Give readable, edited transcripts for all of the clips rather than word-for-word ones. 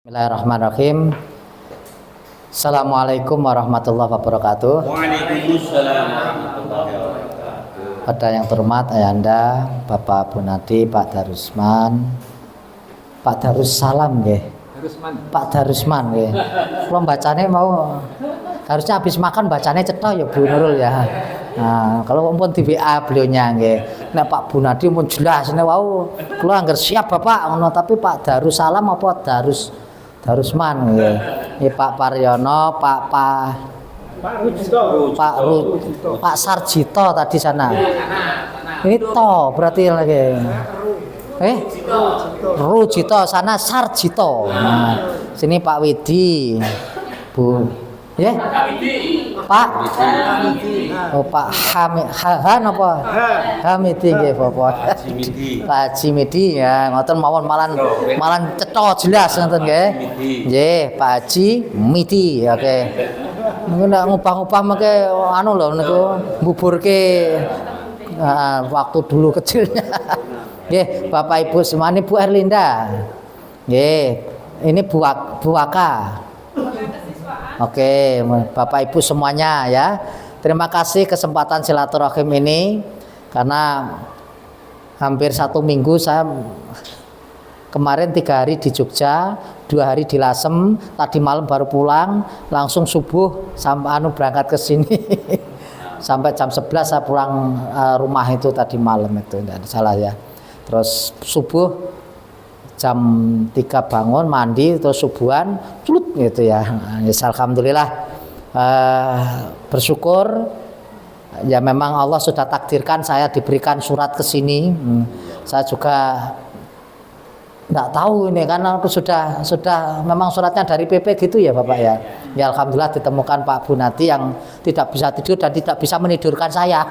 Bismillahirrahmanirrahim. Assalamualaikum warahmatullahi wabarakatuh. Waalaikumsalam warahmatullahi wabarakatuh. Pada yang terhormat Ayanda, Bapak Bunadi, Pak Darusman, Pak Darussalam nggih. Pak Darusman nggih. Kalau bacanya mau harusnya habis makan bacanya cetok ya Bu Nurul ya. Nah, kalau pun di WA beliaunya nggih. Nek Pak Bunadi mun jelas nek wau kula anggar siap Bapak ngono, tapi Pak Darussalam apa Darusman nggih. Nggih Pak Paryono, Pak Sarjito tadi sana. Ini to berarti lagi. Rujito sana Sarjito. Nah, sini Pak Widi. Bu. Ya. Pak. Oh Pak Han apa? Hamidi nggih Bapak. Pak Jimidi ya, ngoten mawon malan cetha jelas ngoten nggih. Nggih, Pak Haji Midi. Oke. Niku nek ngubah-ubah mengke anu lho niku mbuburke waktu dulu kecilnya. Nggih, Bapak Ibu semuanya, Bu Erlinda. Nggih, ini Bu Waka. Oke, Bapak Ibu semuanya ya. Terima kasih kesempatan silaturahim ini karena hampir 1 minggu saya kemarin 3 hari di Jogja, 2 hari di Lasem, tadi malam baru pulang, langsung subuh sampai berangkat ke sini. Sampai jam 11 saya pulang rumah itu tadi malam itu, tidak salah ya. Terus subuh jam 3 bangun mandi terus subuhan culut gitu ya. Alhamdulillah bersyukur ya, memang Allah sudah takdirkan saya diberikan surat ke sini. Saya juga enggak tahu ini karena sudah memang suratnya dari PP gitu ya Bapak ya. Ya alhamdulillah ditemukan Pak Bunadi yang tidak bisa tidur dan tidak bisa menidurkan saya.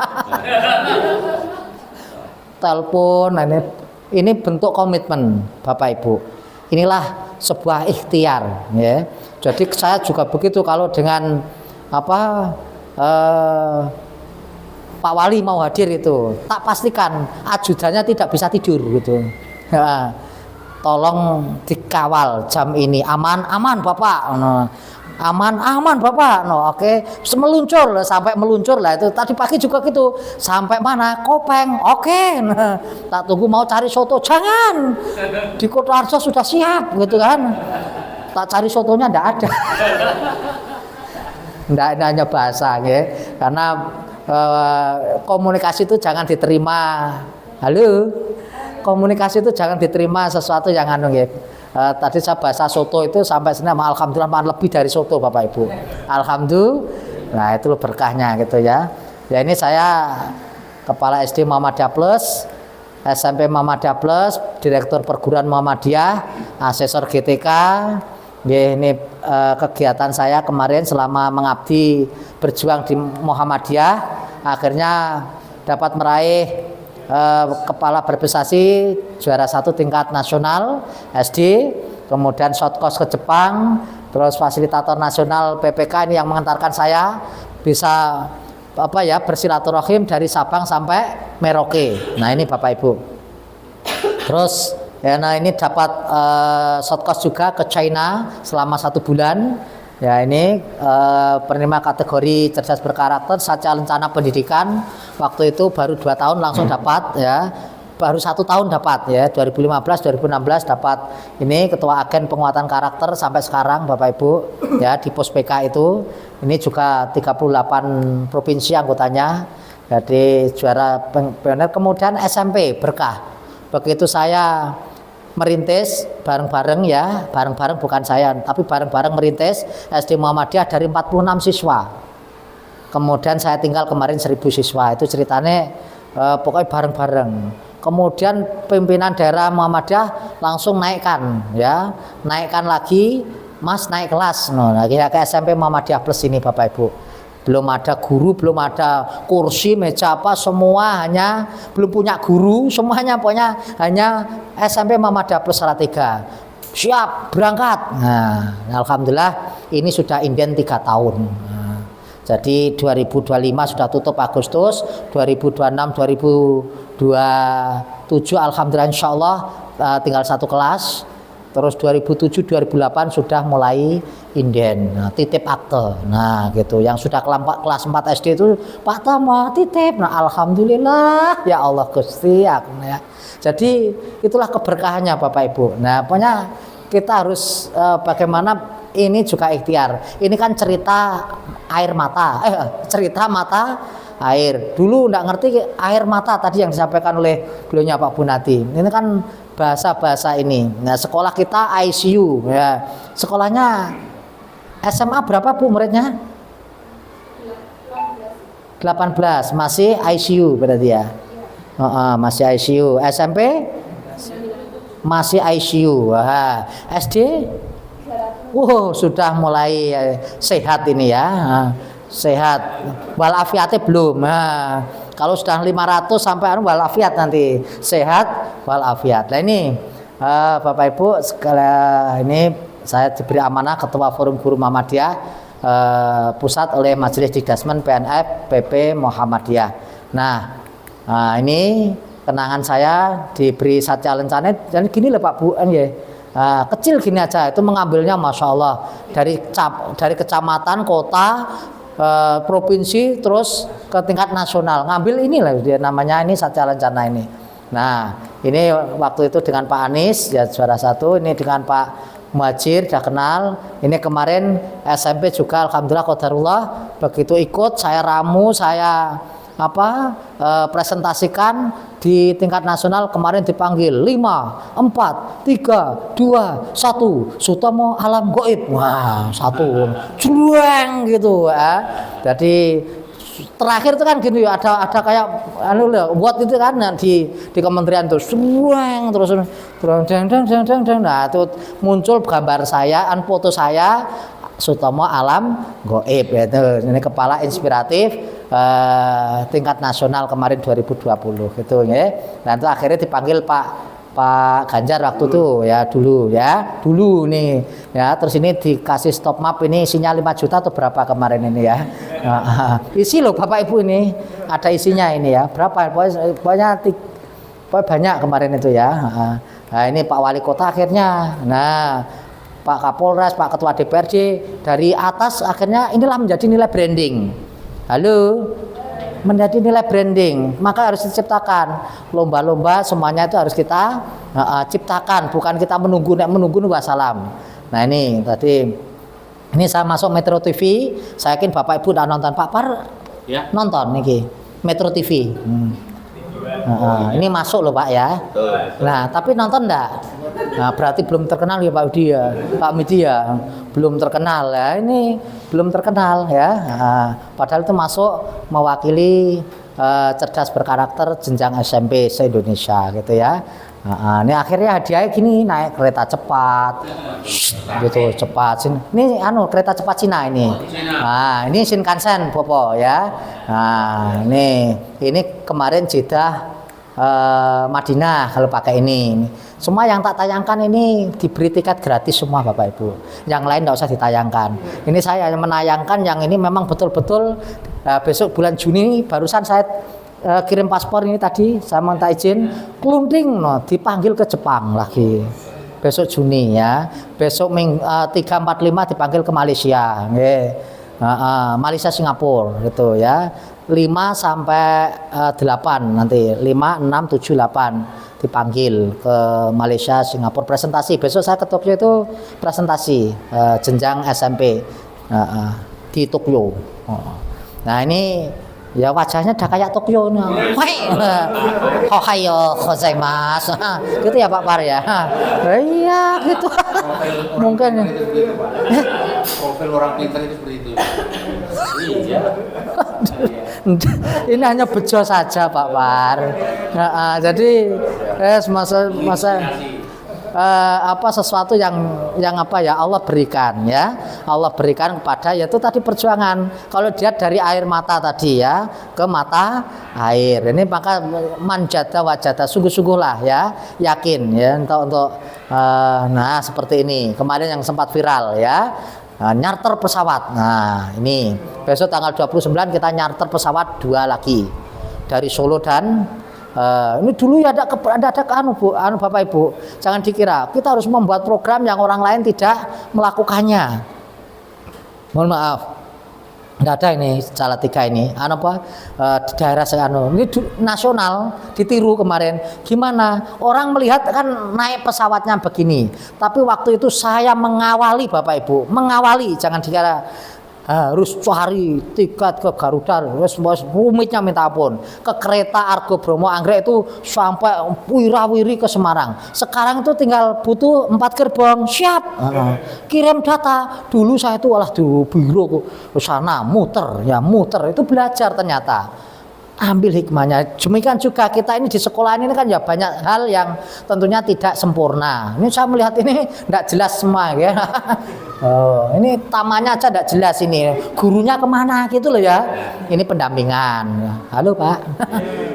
Telepon ini bentuk komitmen Bapak Ibu. Inilah sebuah ikhtiar ya. Jadi saya juga begitu kalau dengan Pak Wali mau hadir itu, tak pastikan ajudannya tidak bisa tidur gitu. Ya, tolong dikawal jam ini aman Bapak. Aman Bapak. Oke. Meluncur sampai meluncur lah itu. Tadi pagi juga gitu. Sampai mana? Kopeng. Oke. Tak tunggu mau cari soto. Jangan. Di Kotoarjo sudah siap gitu kan. Tak cari sotonya enggak ada. Enggak hanya bahasa ya. Karena komunikasi itu jangan diterima. Halo. Komunikasi itu jangan diterima sesuatu yang anu ya. Tadi saya bahasa soto itu sampai sini alhamdulillah lebih dari soto Bapak Ibu. Alhamdulillah. Nah, itu berkahnya gitu ya. Ya ini saya Kepala SD Muhammadiyah Plus, SMP Muhammadiyah Plus, Direktur Perguruan Muhammadiyah, Asesor GTK. Ya, ini kegiatan saya kemarin selama mengabdi berjuang di Muhammadiyah, akhirnya dapat meraih kepala berprestasi juara 1 tingkat nasional SD, kemudian shortcourse ke Jepang, terus fasilitator nasional PPK ini yang mengantarkan saya bisa bersilaturahim dari Sabang sampai Merauke. Nah ini Bapak Ibu. Terus ya, nah ini dapat shortcourse juga ke China selama 1 bulan. Ya ini penerima kategori cerdas berkarakter saja rencana pendidikan. Waktu itu baru 2 tahun langsung dapat ya. Baru 1 tahun dapat ya, 2015 2016 dapat ini ketua agen penguatan karakter sampai sekarang Bapak Ibu ya di Pos PK itu. Ini juga 38 provinsi anggotanya. Jadi juara pioner. Kemudian SMP berkah. Begitu saya merintis bareng-bareng ya, bareng-bareng bukan saya, tapi bareng-bareng merintis SD Muhammadiyah dari 46 siswa. Kemudian saya tinggal kemarin 1000 siswa. Itu ceritanya pokoknya bareng-bareng. Kemudian pimpinan daerah Muhammadiyah langsung naikkan ya, naikkan lagi, Mas naik kelas. Nah, ke SMP Muhammadiyah Plus ini Bapak Ibu. Belum ada guru, belum ada kursi, meja apa, semua hanya belum punya guru, semuanya pokoknya hanya SMP Muhammadiyah Plus Salatiga. Siap berangkat. Nah, alhamdulillah ini sudah inden 3 tahun. Nah, jadi 2025 sudah tutup Agustus, 2026 2027 alhamdulillah insyaallah tinggal 1 kelas. Terus 2007 2008 sudah mulai inden. Nah, titip akte. Nah, gitu. Yang sudah kelas 4 SD itu Pak Tama titip. Nah, alhamdulillah ya Allah Gusti ya. Jadi itulah keberkahannya Bapak Ibu. Nah, pokoknya kita harus bagaimana ini juga ikhtiar. Ini kan cerita air mata. Cerita mata air. Dulu enggak ngerti air mata tadi yang disampaikan oleh beliaunya Pak Bunati. Ini kan bahasa-bahasa ini. Nah, sekolah kita ICU ya. Sekolahnya SMA berapa Bu muridnya? 18 masih ICU berarti ya. Masih ICU. SMP masih ICU. Wah, SD sudah mulai sehat ini ya. Sehat. Walafiatnya belum. Kalau sudah 500 sampai walafiat nanti sehat walafiat. Nah ini Bapak Ibu sekalian, ini saya diberi amanah Ketua Forum Guru Muhammadiyah Pusat oleh Majelis Dikdasmen PNF PP Muhammadiyah. Nah, ini kenangan saya diberi Satya Lencana dan gini loh Pak Bu ya. Kecil gini aja itu mengambilnya Masya Allah dari kecamatan, kota, provinsi terus ke tingkat nasional, ngambil inilah dia namanya ini Satya Lencana ini. Nah ini waktu itu dengan Pak Anies ya juara 1, ini dengan Pak Muhajir sudah kenal, ini kemarin SMP juga alhamdulillah qadarullah begitu ikut saya ramu, saya presentasikan di tingkat nasional kemarin dipanggil 5, 4, 3, 2, 1 Sutomo Alam Goib. Wah, 1 juang gitu ya. Jadi terakhir itu kan gini ada kayak buat itu kan di kementerian tuh juang terus nah itu muncul gambar saya, foto saya Sutomo Alam Goib itu ini kepala inspiratif tingkat nasional kemarin 2020 gitu ya. Nah itu akhirnya dipanggil Pak Ganjar waktu itu ya dulu nih ya, terus ini dikasih stop map ini isinya 5 juta atau berapa kemarin ini ya. Isi loh Bapak Ibu ini ada isinya ini ya berapa pokoknya banyak kemarin itu ya. Nah ini Pak Wali Kota akhirnya, nah Pak Kapolres, Pak Ketua DPRD dari atas akhirnya inilah menjadi nilai branding. Halo, menjadi nilai branding, maka harus diciptakan lomba-lomba, semuanya itu harus kita ciptakan, bukan kita menunggu wassalam. Nah ini tadi ini saya masuk Metro TV, saya yakin Bapak Ibu udah nonton Pak Par ya. Nonton nih Metro TV. Ini masuk loh Pak ya. Nah tapi nonton enggak? Nah berarti belum terkenal ya Pak Udi ya, Pak Midi ya, belum terkenal ya, ini belum terkenal ya. Padahal itu masuk mewakili cerdas berkarakter jenjang SMP se-Indonesia gitu ya. Ini akhirnya hadiahnya gini, naik kereta cepat gitu, cepat ini kereta cepat Cina ini. Nah ini Shinkansen Popo ya. Nah ini kemarin Jeddah Madinah kalau pakai ini. Semua yang tak tayangkan ini diberi tiket gratis semua Bapak Ibu. Yang lain tidak usah ditayangkan. Ini saya yang menayangkan yang ini memang betul-betul besok bulan Juni barusan saya kirim paspor ini tadi saya minta izin kelunting dipanggil ke Jepang lagi besok Juni ya. Besok 3, 4, 5 dipanggil ke Malaysia. Malaysia Singapura gitu ya. 5 sampai 8 nanti 5, 6, 7, 8 dipanggil ke Malaysia Singapura presentasi. Besok saya ke Tokyo itu presentasi jenjang SMP di Tokyo. Nah ini ya wajahnya udah kayak Tokyo nih. Ohayo gozaimasu. Gitu ya Pak Par ya. Iya gitu. Mungkin profil orang pintar itu seperti itu. Iya. Ini hanya bejo saja Pak Par. Jadi masa sesuatu yang Allah berikan ya. Allah berikan kepada yaitu tadi perjuangan. Kalau dia dari air mata tadi ya ke mata air. Ini maka manjata wajata sungguh-sungguhlah ya, yakin ya untuk seperti ini. Kemarin yang sempat viral ya. Nyarter pesawat. Nah, ini besok tanggal 29 kita nyarter pesawat 2 lagi. Dari Solo dan Ini dulu ya ada anu Bu, anu Bapak Ibu. Jangan dikira kita harus membuat program yang orang lain tidak melakukannya. Mohon maaf. Nggak ada ini Salatiga ini, anu apa di daerah anu ini nasional ditiru kemarin. Gimana orang melihat kan naik pesawatnya begini, tapi waktu itu saya mengawali Bapak Ibu, mengawali, jangan dikira harus cari tiket ke Garuda, rumitnya minta ampun, ke kereta Argo Bromo Anggrek itu sampai wirawiri ke Semarang. Sekarang itu tinggal butuh 4 gerbong, siap. Kirim data. Dulu saya itu dulu biro ke sana muter itu belajar ternyata. Ambil hikmahnya. Demikian juga kita ini di sekolah ini kan ya banyak hal yang tentunya tidak sempurna. Ini saya melihat ini tidak jelas semua ya. Oh, ini tamannya aja tidak jelas ini. Gurunya kemana gitu loh ya. Ini pendampingan. Halo Pak.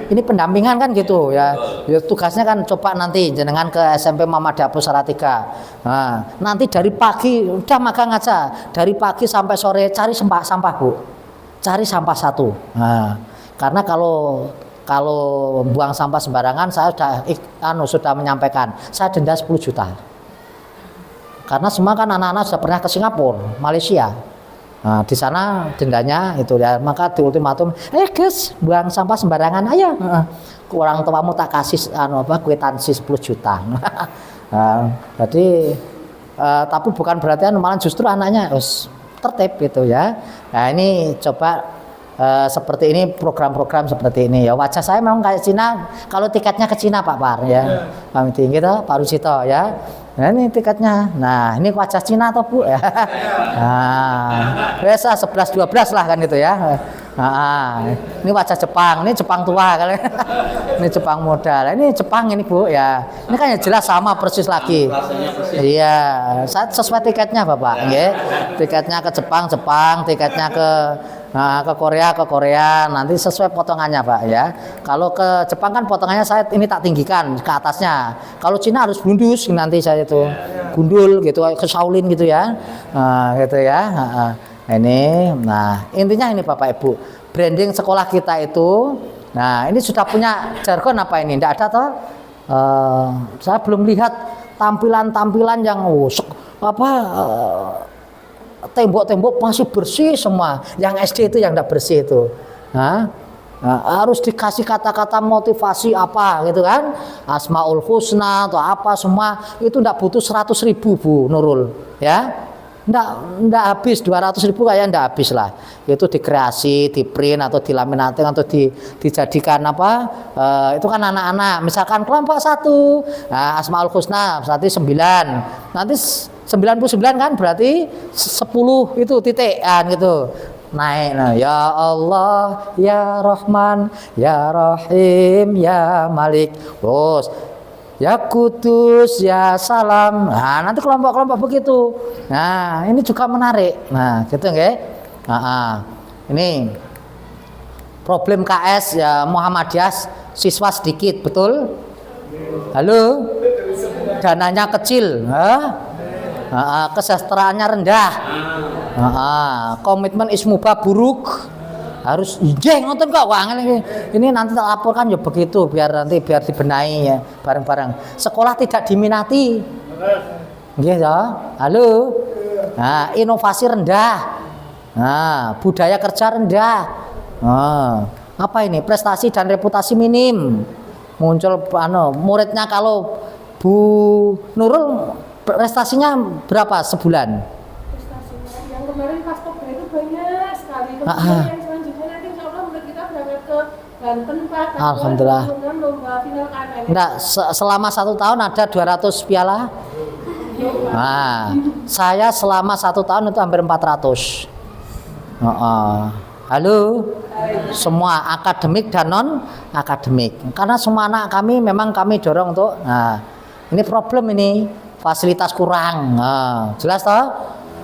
Ini pendampingan kan gitu ya. Ya tugasnya kan coba nanti jenengan ke SMP Muhammadiyah Salatiga. Nah, nanti dari pagi udah magang aja. Dari pagi sampai sore cari sampah Bu. Cari sampah satu. Nah, karena kalau buang sampah sembarangan saya sudah menyampaikan saya denda 10 juta. Karena semua kan anak-anak sudah pernah ke Singapura, Malaysia. Nah, di sana dendanya itu ya, maka di ultimatum, guys, buang sampah sembarangan ayo. Orang tuamu tak kasih kwitansi 10 juta. Nah, jadi tapi bukan berarti malah justru anaknya harus tertib gitu ya. Nah, ini coba seperti ini program-program seperti ini ya. Wajah saya memang kayak Cina kalau tiketnya ke Cina Pak Par ya. Kami tinggi gitu Pak Rusito ya. Nah ini tiketnya. Nah ini wajah Cina atau Bu ya. Nah biasa 11-12 lah kan itu ya. Nah, ini wajah Jepang, ini Jepang tua kali. Ini Jepang muda. Ini Jepang ini Bu ya. Ini kan ya jelas sama persis lagi. Iya, saya sesuai tiketnya Bapak, ya. Tiketnya ke Jepang, tiketnya ke Korea, nanti sesuai potongannya Pak ya. Kalau ke Jepang kan potongannya saya ini tak tinggikan ke atasnya. Kalau Cina harus bundus nanti saya itu gundul gitu, ke Shaolin gitu ya. Nah, gitu ya. Ini, nah intinya ini Bapak Ibu, branding sekolah kita itu, nah ini sudah punya jargon apa ini? Tidak ada toh? Saya belum lihat tampilan-tampilan yang tembok-tembok masih bersih semua. Yang SD itu yang tidak bersih itu. Nah, harus dikasih kata-kata motivasi apa gitu kan? Asmaul Husna atau apa semua itu tidak butuh 100.000 Bu Nurul, ya. Nggak habis 200.000 kayaknya nggak habis lah. Itu dikreasi, diprint atau dilaminating atau dijadikan apa? Itu kan anak-anak. Misalkan kelompok 1, nah, Asmaul Husna berarti 9. Nanti 99 kan berarti 10 itu titikan gitu. Naik, nah, ya Allah, ya Rahman, ya Rahim, ya Malik. Terus ya Kudus, ya Salam. Nah, nanti kelompok-kelompok begitu. Nah, ini juga menarik. Nah, gitu nggih. Ini problem KS ya Muhammadiyah siswa sedikit, betul? Halo? Dananya kecil, kesejahteraannya rendah. Komitmen ismuba buruk. Harus ngoten kok ini nanti tak laporkan ya begitu biar dibenahi ya bareng-bareng. Sekolah tidak diminati. Nggih ya. Halo. Nah, inovasi rendah. Nah, budaya kerja rendah. Apa ini? Prestasi dan reputasi minim. Muncul muridnya kalau Bu Nurul prestasinya berapa sebulan? Prestasinya yang kemarin pas Pokda itu banyak sekali. Kemudian ke Banten Pak. Alhamdulillah. Lomba final KMN. Enggak, selama 1 tahun ada 200 piala. Nah, saya selama 1 tahun itu hampir 400. Halo. Semua akademik dan non akademik. Karena semua anak kami memang kami dorong untuk. Nah, ini problem ini fasilitas kurang. Nah, jelas toh?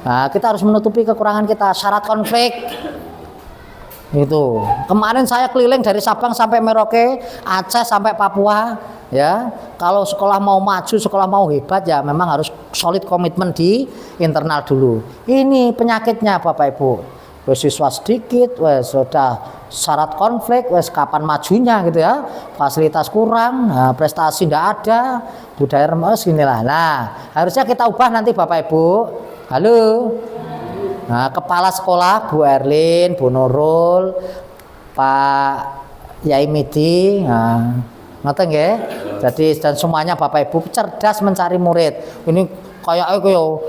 Nah, kita harus menutupi kekurangan kita. Syarat konflik. Itu kemarin saya keliling dari Sabang sampai Merauke, Aceh sampai Papua ya. Kalau sekolah mau maju, sekolah mau hebat ya memang harus solid komitmen di internal dulu. Ini penyakitnya Bapak Ibu. wis siswa sedikit, wis sudah syarat konflik, wis kapan majunya gitu ya, fasilitas kurang, nah, prestasi tidak ada, budaya remes inilah. Nah, harusnya kita ubah nanti Bapak Ibu. Halo. Nah, kepala sekolah Bu Erlin, Bu Nurul, Pak Yai Midi, nah, ngerti nggih? Jadi dan semuanya Bapak Ibu cerdas mencari murid. Ini kayak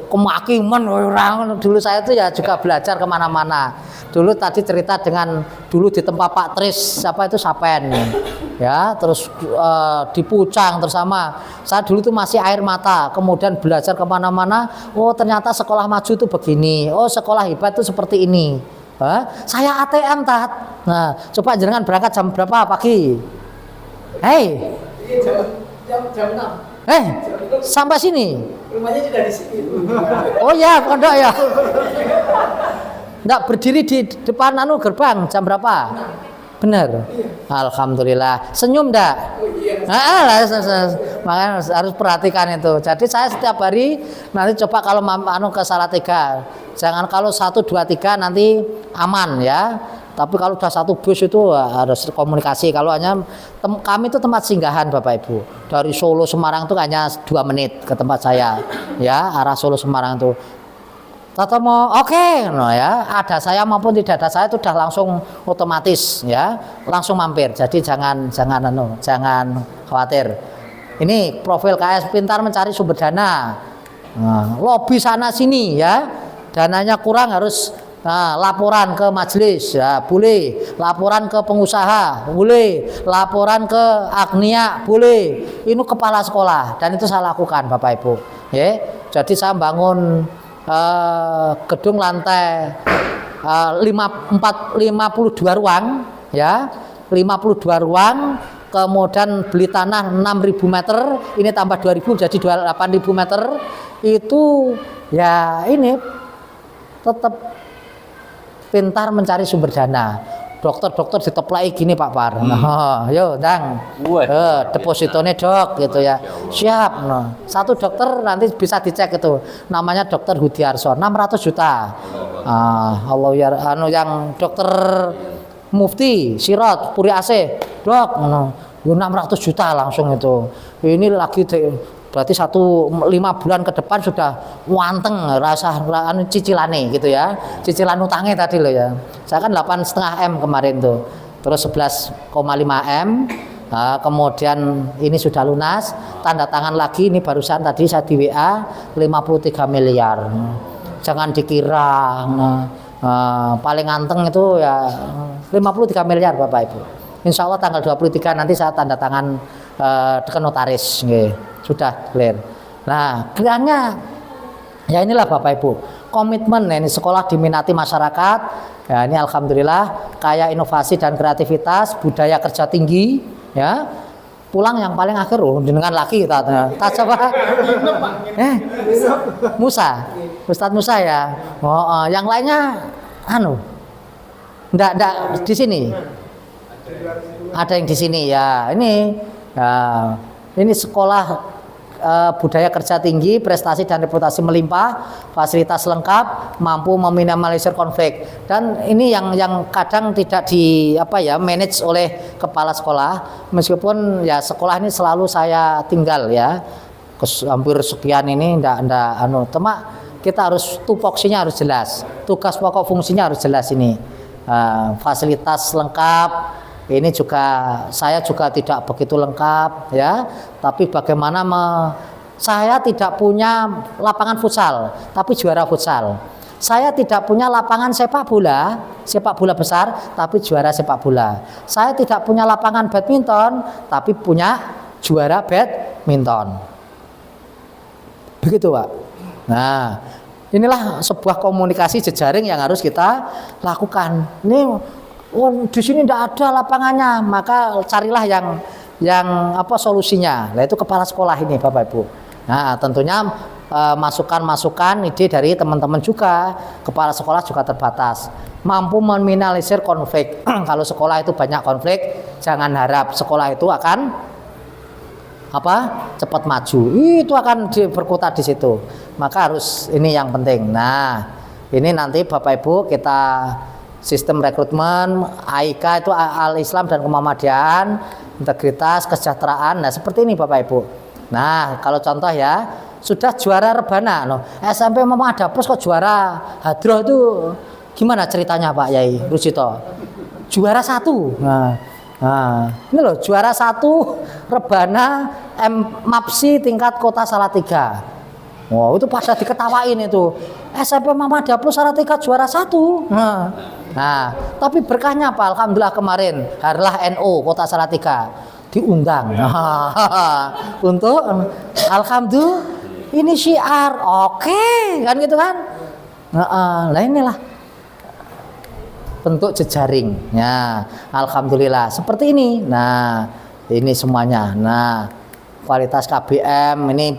kemakiman orang dulu saya tuh ya juga belajar kemana-mana. Dulu tadi cerita dengan dulu di tempat Pak Tris siapa itu Sapen ya, terus di Pucang bersama saya dulu tuh masih air mata, kemudian belajar kemana-mana. Oh ternyata sekolah maju tuh begini, oh sekolah hebat tuh seperti ini. Saya ATM tat. Nah coba jenengan berangkat jam berapa pagi? Hei jam 6. Sampai sini. Rumahnya juga di sini. Oh ya, pondok ya. Enggak berdiri di depan gerbang jam berapa? Benar. Alhamdulillah. Senyum enggak? Oh iya. Makanya harus perhatikan itu. Jadi saya setiap hari nanti coba kalau ke Salatiga. Jangan kalau 1 2 3 nanti aman ya. Tapi kalau udah 1 bus itu harus komunikasi. Kalau hanya kami itu tempat singgahan Bapak Ibu. Dari Solo Semarang itu hanya 2 menit ke tempat saya. Ya, arah Solo Semarang itu. Tata mau oke, no ya. Ada saya maupun tidak ada saya itu udah langsung otomatis ya, langsung mampir. Jadi jangan khawatir. Ini profil KS Pintar Mencari Sumber Dana. Nah, lobby sana sini ya. Dananya kurang harus laporan ke majelis ya boleh, laporan ke pengusaha boleh, laporan ke Agnia boleh. Ini kepala sekolah dan itu saya lakukan Bapak Ibu ya. Jadi saya bangun gedung lantai 52 ruang ya, 52 ruang, kemudian beli tanah 6.000 meter, ini tambah 2.000 jadi 8.000 meter. Itu ya ini tetap pintar mencari sumber dana. Dokter-dokter diteplai gini Pak Par. Nah, yo Dang. Depositonya Dok gitu ya. Siap. Nah, 1 dokter nanti bisa dicek itu. Namanya Dokter Hudiarso, 600 juta. Allah ya yang Dokter Mufti Sirot Puri AC, Dok, 600 juta langsung itu. Ini lagi berarti 5 bulan ke depan sudah wanteng rasa cicilane gitu ya, cicilan utangnya tadi loh ya. Saya kan 8,5 M kemarin tuh, terus 11,5 M. Nah, kemudian ini sudah lunas, tanda tangan lagi ini barusan tadi saya di WA 53 miliar. Jangan dikira paling anteng itu ya 53 miliar Bapak Ibu. Insya Allah tanggal 23 nanti saya tanda tangan ke notaris, sudah clear. Nah, kiranya ya inilah Bapak Ibu, komitmen ini sekolah diminati masyarakat. Ya ini alhamdulillah kaya inovasi dan kreativitas, budaya kerja tinggi. Ya pulang yang paling akhir dengan laki tak coba. Musa, Ustadz Musa ya. Yang lainnya enggak di sini. Ada yang di sini ya. Ini sekolah budaya kerja tinggi, prestasi dan reputasi melimpah, fasilitas lengkap, mampu meminimalisir konflik. Dan ini yang kadang tidak manage oleh kepala sekolah. Meskipun ya sekolah ini selalu saya tinggal ya. Hampir sekian ini cuma kita harus tupoksinya harus jelas. Tugas pokok fungsinya harus jelas ini. Fasilitas lengkap. Ini juga saya juga tidak begitu lengkap ya, tapi bagaimana saya tidak punya lapangan futsal, tapi juara futsal. Saya tidak punya lapangan sepak bola besar, tapi juara sepak bola. Saya tidak punya lapangan badminton, tapi punya juara badminton. Begitu Pak. Nah, inilah sebuah komunikasi jejaring yang harus kita lakukan. Ini di sini tidak ada lapangannya, maka carilah yang solusinya. Nah itu kepala sekolah ini Bapak Ibu. Nah tentunya masukan-masukan ide dari teman-teman juga. Kepala sekolah juga terbatas, mampu meminimalisir konflik. Kalau sekolah itu banyak konflik, jangan harap sekolah itu akan cepat maju. Itu akan berkutat di situ. Maka harus ini yang penting. Nah ini nanti Bapak Ibu kita sistem rekrutmen AIK itu Al-Islam dan Kemuhammadiyaan, integritas, kesejahteraan. Nah, seperti ini Bapak Ibu. Nah, kalau contoh ya, sudah juara rebana no. SMP Muhammadiyah kok juara hadroh itu gimana ceritanya Pak Yai Rusito? Juara 1. Ini loh juara 1 rebana MAPSI tingkat Kota Salatiga. Wow, itu pada diketawain itu. SMP Muhammadiyah Salatiga juara 1. Nah, tapi berkahnya apa? Alhamdulillah kemarin Harlah NU Kota Salatiga diundang untuk alhamdulillah ini syiar, oke, kan gitu kan? Nah inilah bentuk jejaring. Ya, alhamdulillah seperti ini. Nah, ini semuanya. Nah, kualitas KBM ini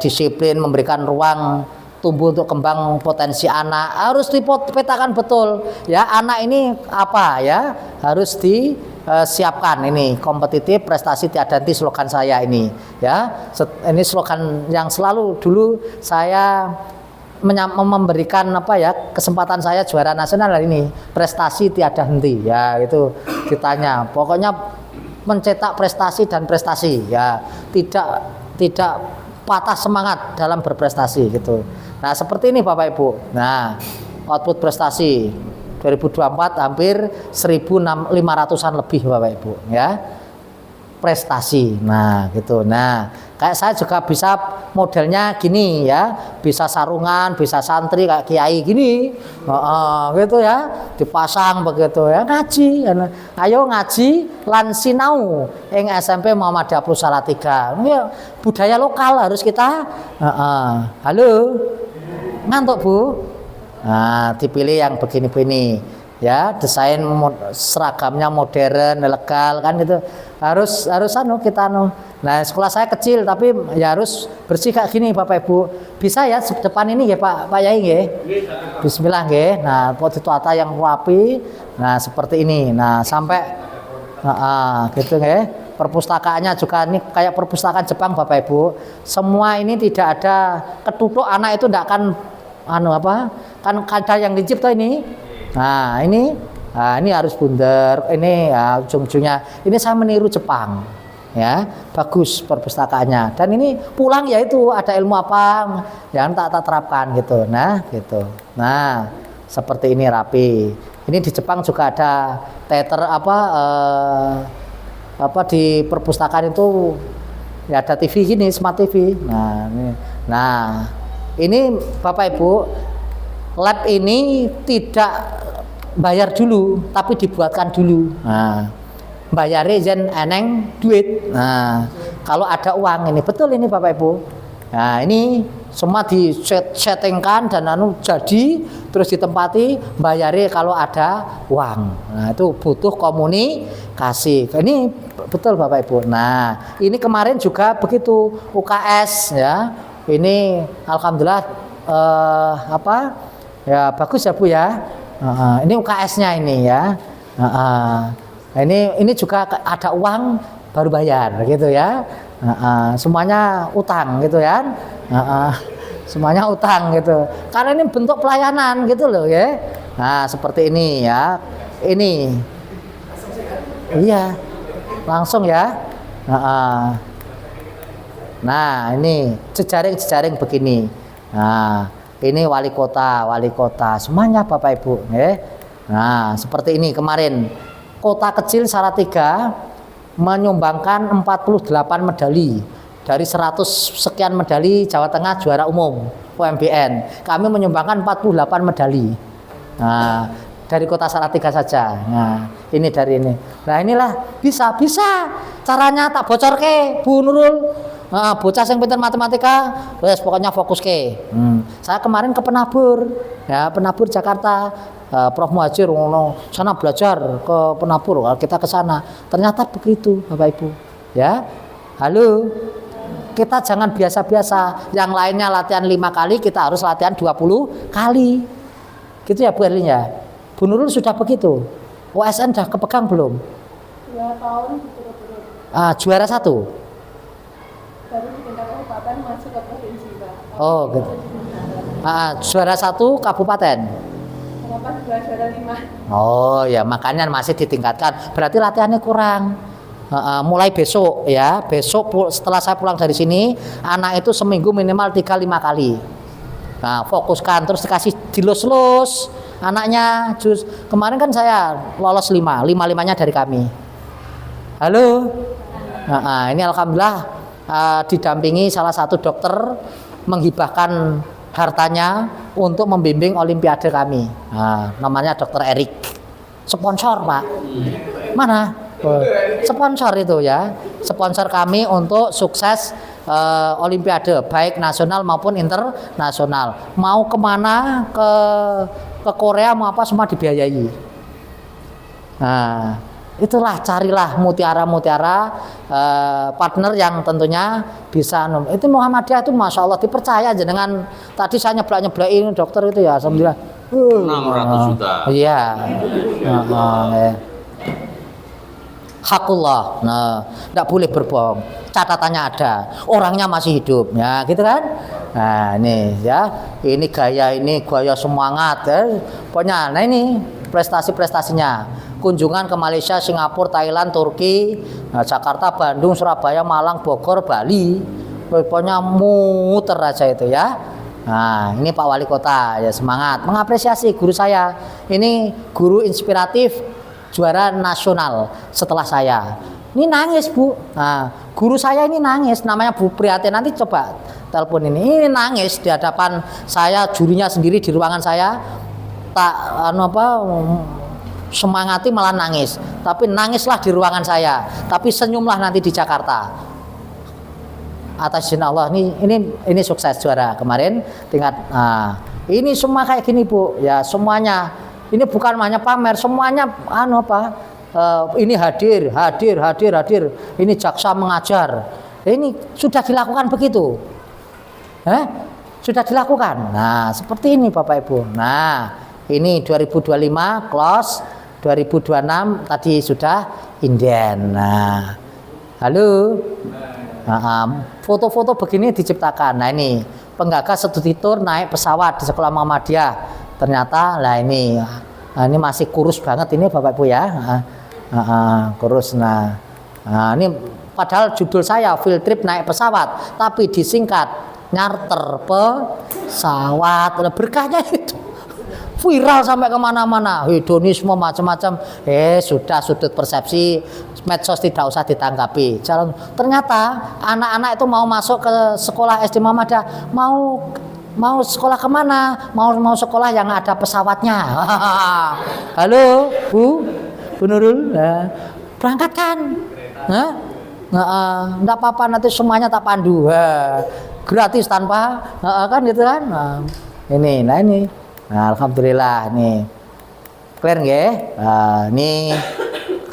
disiplin, memberikan ruang tumbuh untuk kembang potensi anak, harus dipetakan betul ya, anak ini apa ya, harus disiapkan. Ini kompetitif, prestasi tiada henti, slogan saya ini ya. Ini slogan yang selalu dulu saya memberikan apa ya, kesempatan saya juara nasional hari ini, prestasi tiada henti ya. Itu ditanya pokoknya mencetak prestasi dan prestasi ya, tidak patah semangat dalam berprestasi gitu. Nah, seperti ini Bapak Ibu. Nah, output prestasi 2024 hampir 1.500-an lebih Bapak Ibu ya. Prestasi. Nah, gitu. Nah, kayak saya juga bisa modelnya gini ya, bisa sarungan, bisa santri kayak kiai gini. Gitu ya, dipasang begitu ya, ngaji. Ayo ngaji lan sinau ing SMP Muhammadiyah Salatiga. Ini budaya lokal harus kita halo. Ngantuk Bu? Nah, dipilih yang begini-begini ya, desain seragamnya modern, legal kan gitu. Harus kita Nah, sekolah saya kecil tapi ya harus bersih kayak gini Bapak Ibu. Bisa ya depan ini ya Pak Yai nggih. Bismillah nggih. Nah, potituata yang rapi. Nah, seperti ini. Nah, sampai gitu nggih. Perpustakaannya juga ini kayak perpustakaan Jepang Bapak Ibu. Semua ini tidak ada ketutup, anak itu tidak akan kan ada yang dicipta ini. Nah, ini harus bundar. Ini ya, ujung-ujungnya ini saya meniru Jepang. Ya, bagus perpustakaannya. Dan ini pulang ya itu ada ilmu apa yang tak terapkan gitu. Nah, gitu. Nah, seperti ini rapi. Ini di Jepang juga ada teater di perpustakaan itu ya, ada TV gini, smart TV. Nah, ini Bapak Ibu, lab ini tidak bayar dulu, tapi dibuatkan dulu. Nah, bayarnya jen eneng duit. Nah, kalau ada uang ini betul ini Bapak Ibu. Nah, ini semua disettingkan dan jadi terus ditempati, bayarnya kalau ada uang. Nah, itu butuh komunikasi. Ini betul Bapak Ibu. Nah, ini kemarin juga begitu UKS ya. Ini alhamdulillah ya bagus ya Bu ya. Ini UKS-nya ini ya. Ini juga ada uang baru bayar gitu ya. Semuanya utang gitu ya. Semuanya utang gitu. Karena ini bentuk pelayanan gitu loh ya. Nah, seperti ini ya. Ini. Iya. Langsung ya. Nah, ini jejaring begini. Nah, ini wali kota, semuanya Bapak Ibu, ya. Nah, seperti ini kemarin kota kecil Salatiga menyumbangkan 48 medali dari 100 sekian medali Jawa Tengah juara umum UMBN. Kami menyumbangkan 48 medali. Nah, dari kota Salatiga saja. Nah, ini dari ini. Nah, inilah bisa. Caranya tak bocor ke Bu Nurul. Nah, bocah yang pintar matematika, wes pokoknya fokus ke. Saya kemarin ke Penabur, ya Penabur Jakarta, Prof Muhajir sana belajar ke Penabur, kita ke sana. Ternyata begitu, Bapak Ibu. Ya, halo, kita jangan biasa-biasa. Yang lainnya latihan 5 kali, kita harus latihan 20 kali. Gitu ya Bu Erlin ya. Bu Nurul sudah begitu. OSN sudah kepegang belum? 2 tahun berturut-turut. Juara 1. Baru di tingkat kabupaten masuk ke provinsi Pak. Oh gitu. Juara 1 kabupaten. Bapak juara 5. Oh ya, makanya masih ditingkatkan. Berarti latihannya kurang. Mulai besok ya, besok setelah saya pulang dari sini, anak itu seminggu minimal 3-5 kali. Nah, fokuskan terus dikasih dilus-lus anaknya. Kemarin kan saya lolos 5-5-nya dari kami. Halo. Ini alhamdulillah didampingi salah satu dokter menghibahkan hartanya untuk membimbing olimpiade kami. Namanya Dokter Erik. Sponsor, Pak. Mana? Sponsor itu ya. Sponsor kami untuk sukses olimpiade baik nasional maupun internasional. Mau kemana, ke Korea mau apa semua dibiayai. Nah, itulah carilah mutiara-mutiara partner yang tentunya bisa. Itu Muhammadiyah itu masya Allah dipercaya aja dengan tadi saya nyeblak-nyeblak dokter itu ya alhamdulillah 600 juta. Iya. Hakullah. Nah, enggak boleh berbohong. Catatannya ada. Orangnya masih hidup. Ya, gitu kan? Nah, ini ya. Ini gaya semangat ya. Pokoknya nah ini prestasi-prestasinya. Kunjungan ke Malaysia, Singapura, Thailand, Turki, Jakarta, Bandung, Surabaya, Malang, Bogor, Bali. Pokoknya muter aja itu ya. Nah, ini Pak Wali Kota ya semangat mengapresiasi guru saya. Ini guru inspiratif juara nasional setelah saya. Ini nangis, Bu. Nah, guru saya ini nangis, namanya Bu Prihatin. Nanti coba telepon ini. Ini nangis di hadapan saya, jurinya sendiri di ruangan saya. Tak semangati malah nangis. Tapi nangislah di ruangan saya. Tapi senyumlah nanti di Jakarta. Atas izin Allah ini sukses juara kemarin tingkat. Ini semua kayak gini, Bu. Ya, semuanya. Ini bukan hanya pamer, semuanya ini hadir. Ini jaksa mengajar. Ini sudah dilakukan begitu. Sudah dilakukan. Nah, seperti ini Bapak Ibu. Nah, ini 2025 close, 2026 tadi sudah inden. Nah, halo. Foto-foto begini diciptakan. Nah, ini penggagas studi tour naik pesawat di Sekolah Muhammadiyah. Ternyata lah ini masih kurus banget ini Bapak Ibu ya. Kurus. Nah, ini padahal judul saya field trip naik pesawat, tapi disingkat nyarter pesawat. Berkahnya itu viral sampai kemana-mana, hedonisme macam-macam. Sudah sudut persepsi medsos tidak usah ditanggapi. Ternyata anak-anak itu mau masuk ke sekolah SD Muhammadiyah, mau sekolah kemana? Mau sekolah yang ada pesawatnya. Halo, Bu Nurul, berangkatkan. Enggak apa-apa, nanti semuanya tak pandu. Gratis tanpa kan gitu kan. Ini. Nah, alhamdulillah nih. Clear nggih? Ini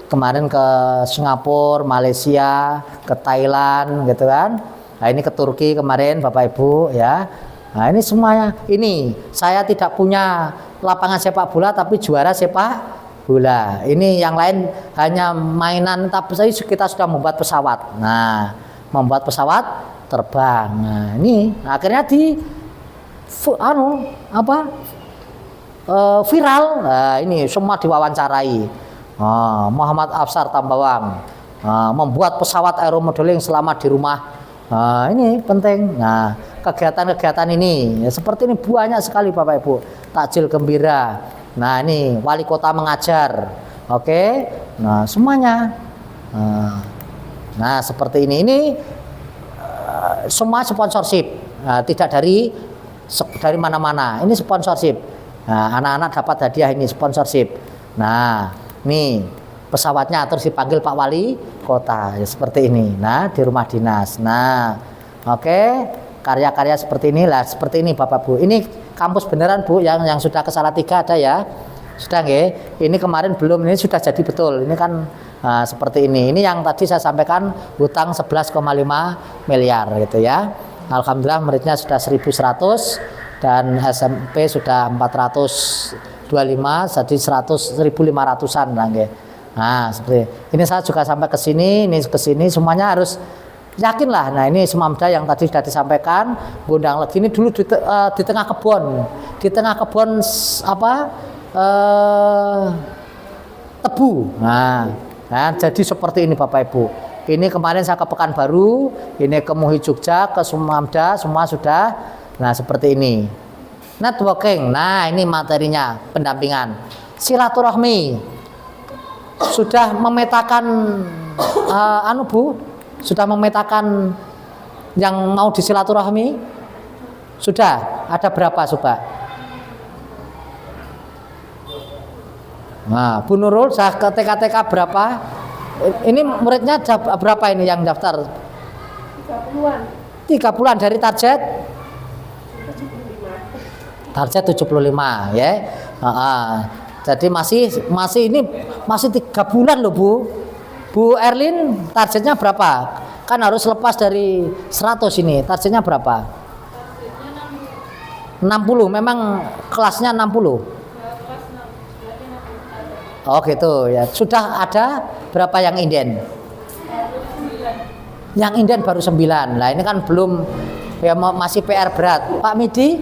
kemarin ke Singapura, Malaysia, ke Thailand gitu kan. Nah, ini ke Turki kemarin Bapak Ibu ya. Nah, ini semuanya. Ini saya tidak punya lapangan sepak bola tapi juara sepak bola. Ini yang lain hanya mainan, tapi kita sudah membuat pesawat. Nah, membuat pesawat terbang. Nah, ini akhirnya viral. Nah, ini semua diwawancarai. Muhammad Afsar Tambawang membuat pesawat aeromodeling selama di rumah. Ini penting. Nah, kegiatan-kegiatan ini ya, seperti ini banyak sekali Bapak Ibu. Takjil gembira. Nah, ini wali kota mengajar. Oke. Nah, semuanya. Nah, seperti ini. Ini semua sponsorship. Tidak dari mana-mana. Ini sponsorship. Nah, anak-anak dapat hadiah ini sponsorship. Nah, nih pesawatnya terus dipanggil Pak Wali Kota ya, seperti ini. Nah, di rumah dinas. Nah, oke, karya-karya seperti inilah, seperti ini Bapak Bu. Ini kampus beneran Bu, yang sudah ke Salatiga ada ya. Sudah nggih? Ini kemarin belum, ini sudah jadi betul. Ini kan seperti ini. Ini yang tadi saya sampaikan hutang 11,5 miliar gitu ya. Alhamdulillah muridnya sudah 1.100 dan SMP sudah 425, jadi 1.500-an lah nggih. Nah, seperti ini saya juga sampai ke sini, ini ke sini semuanya harus Yakinlah. Nah ini Semamda yang tadi sudah disampaikan. Gondang Legi ini dulu di tengah kebun, apa tebu. Nah, jadi seperti ini Bapak Ibu. Ini kemarin saya ke Pekanbaru, ini ke Muhi Jogja, ke Semamda, semua sudah. Nah seperti ini. Networking. Nah ini materinya pendampingan. Silaturahmi. Sudah memetakan Bu, sudah memetakan yang mau disilaturahmi? Sudah. Ada berapa coba? Nah, Bu Nurul, saya ke TK berapa? Ini muridnya berapa ini yang daftar? 30-an. 30-an dari target? 75. Target 75 ya. Jadi masih 3 bulan loh Bu. Bu Erlin targetnya berapa? Kan harus lepas dari 100 ini. Targetnya berapa? 60. Memang kelasnya 60. Oh gitu ya. Sudah ada berapa yang inden? Yang inden baru 9. Nah ini kan belum ya, masih PR berat. Pak Midi?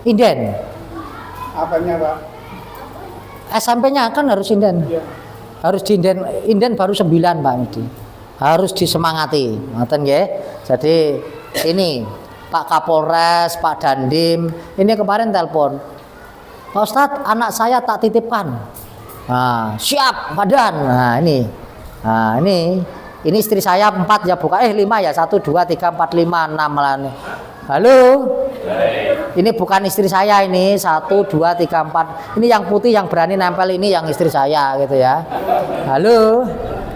Inden. Apanya Pak? SMP-nya kan harus inden. Iya. Harus diinden, inden baru 9 Pak Midi. Harus disemangati. Ngoten nggih. Jadi ini Pak Kapolres, Pak Dandim, ini kemarin telepon. Pak Ustadz, anak saya tak titipkan. Nah, siap, Padan. Nah, ini. Nah, ini istri saya 4 ya bukan 5 ya. 1 2 3 4 5 6 malah nih. Halo. Ini bukan istri saya ini 1 2 3 4. Ini yang putih yang berani nempel ini yang istri saya gitu ya. Halo.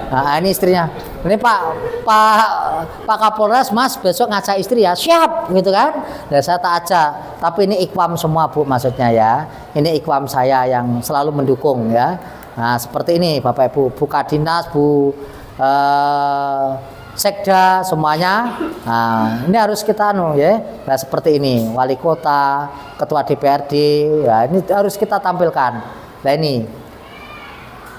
Nah, ini istrinya. Ini Pak Kapolres, Mas besok ngajak istri ya. Siap gitu kan. Dan saya tak ajak. Tapi ini ikhwam semua Bu maksudnya ya. Ini ikhwam saya yang selalu mendukung ya. Nah, seperti ini Bapak Ibu, Bu Kadinas, Bu Sekda semuanya. Nah, ini harus kita ya. Nah, seperti ini, wali kota, ketua DPRD, ya ini harus kita tampilkan. Nah, ini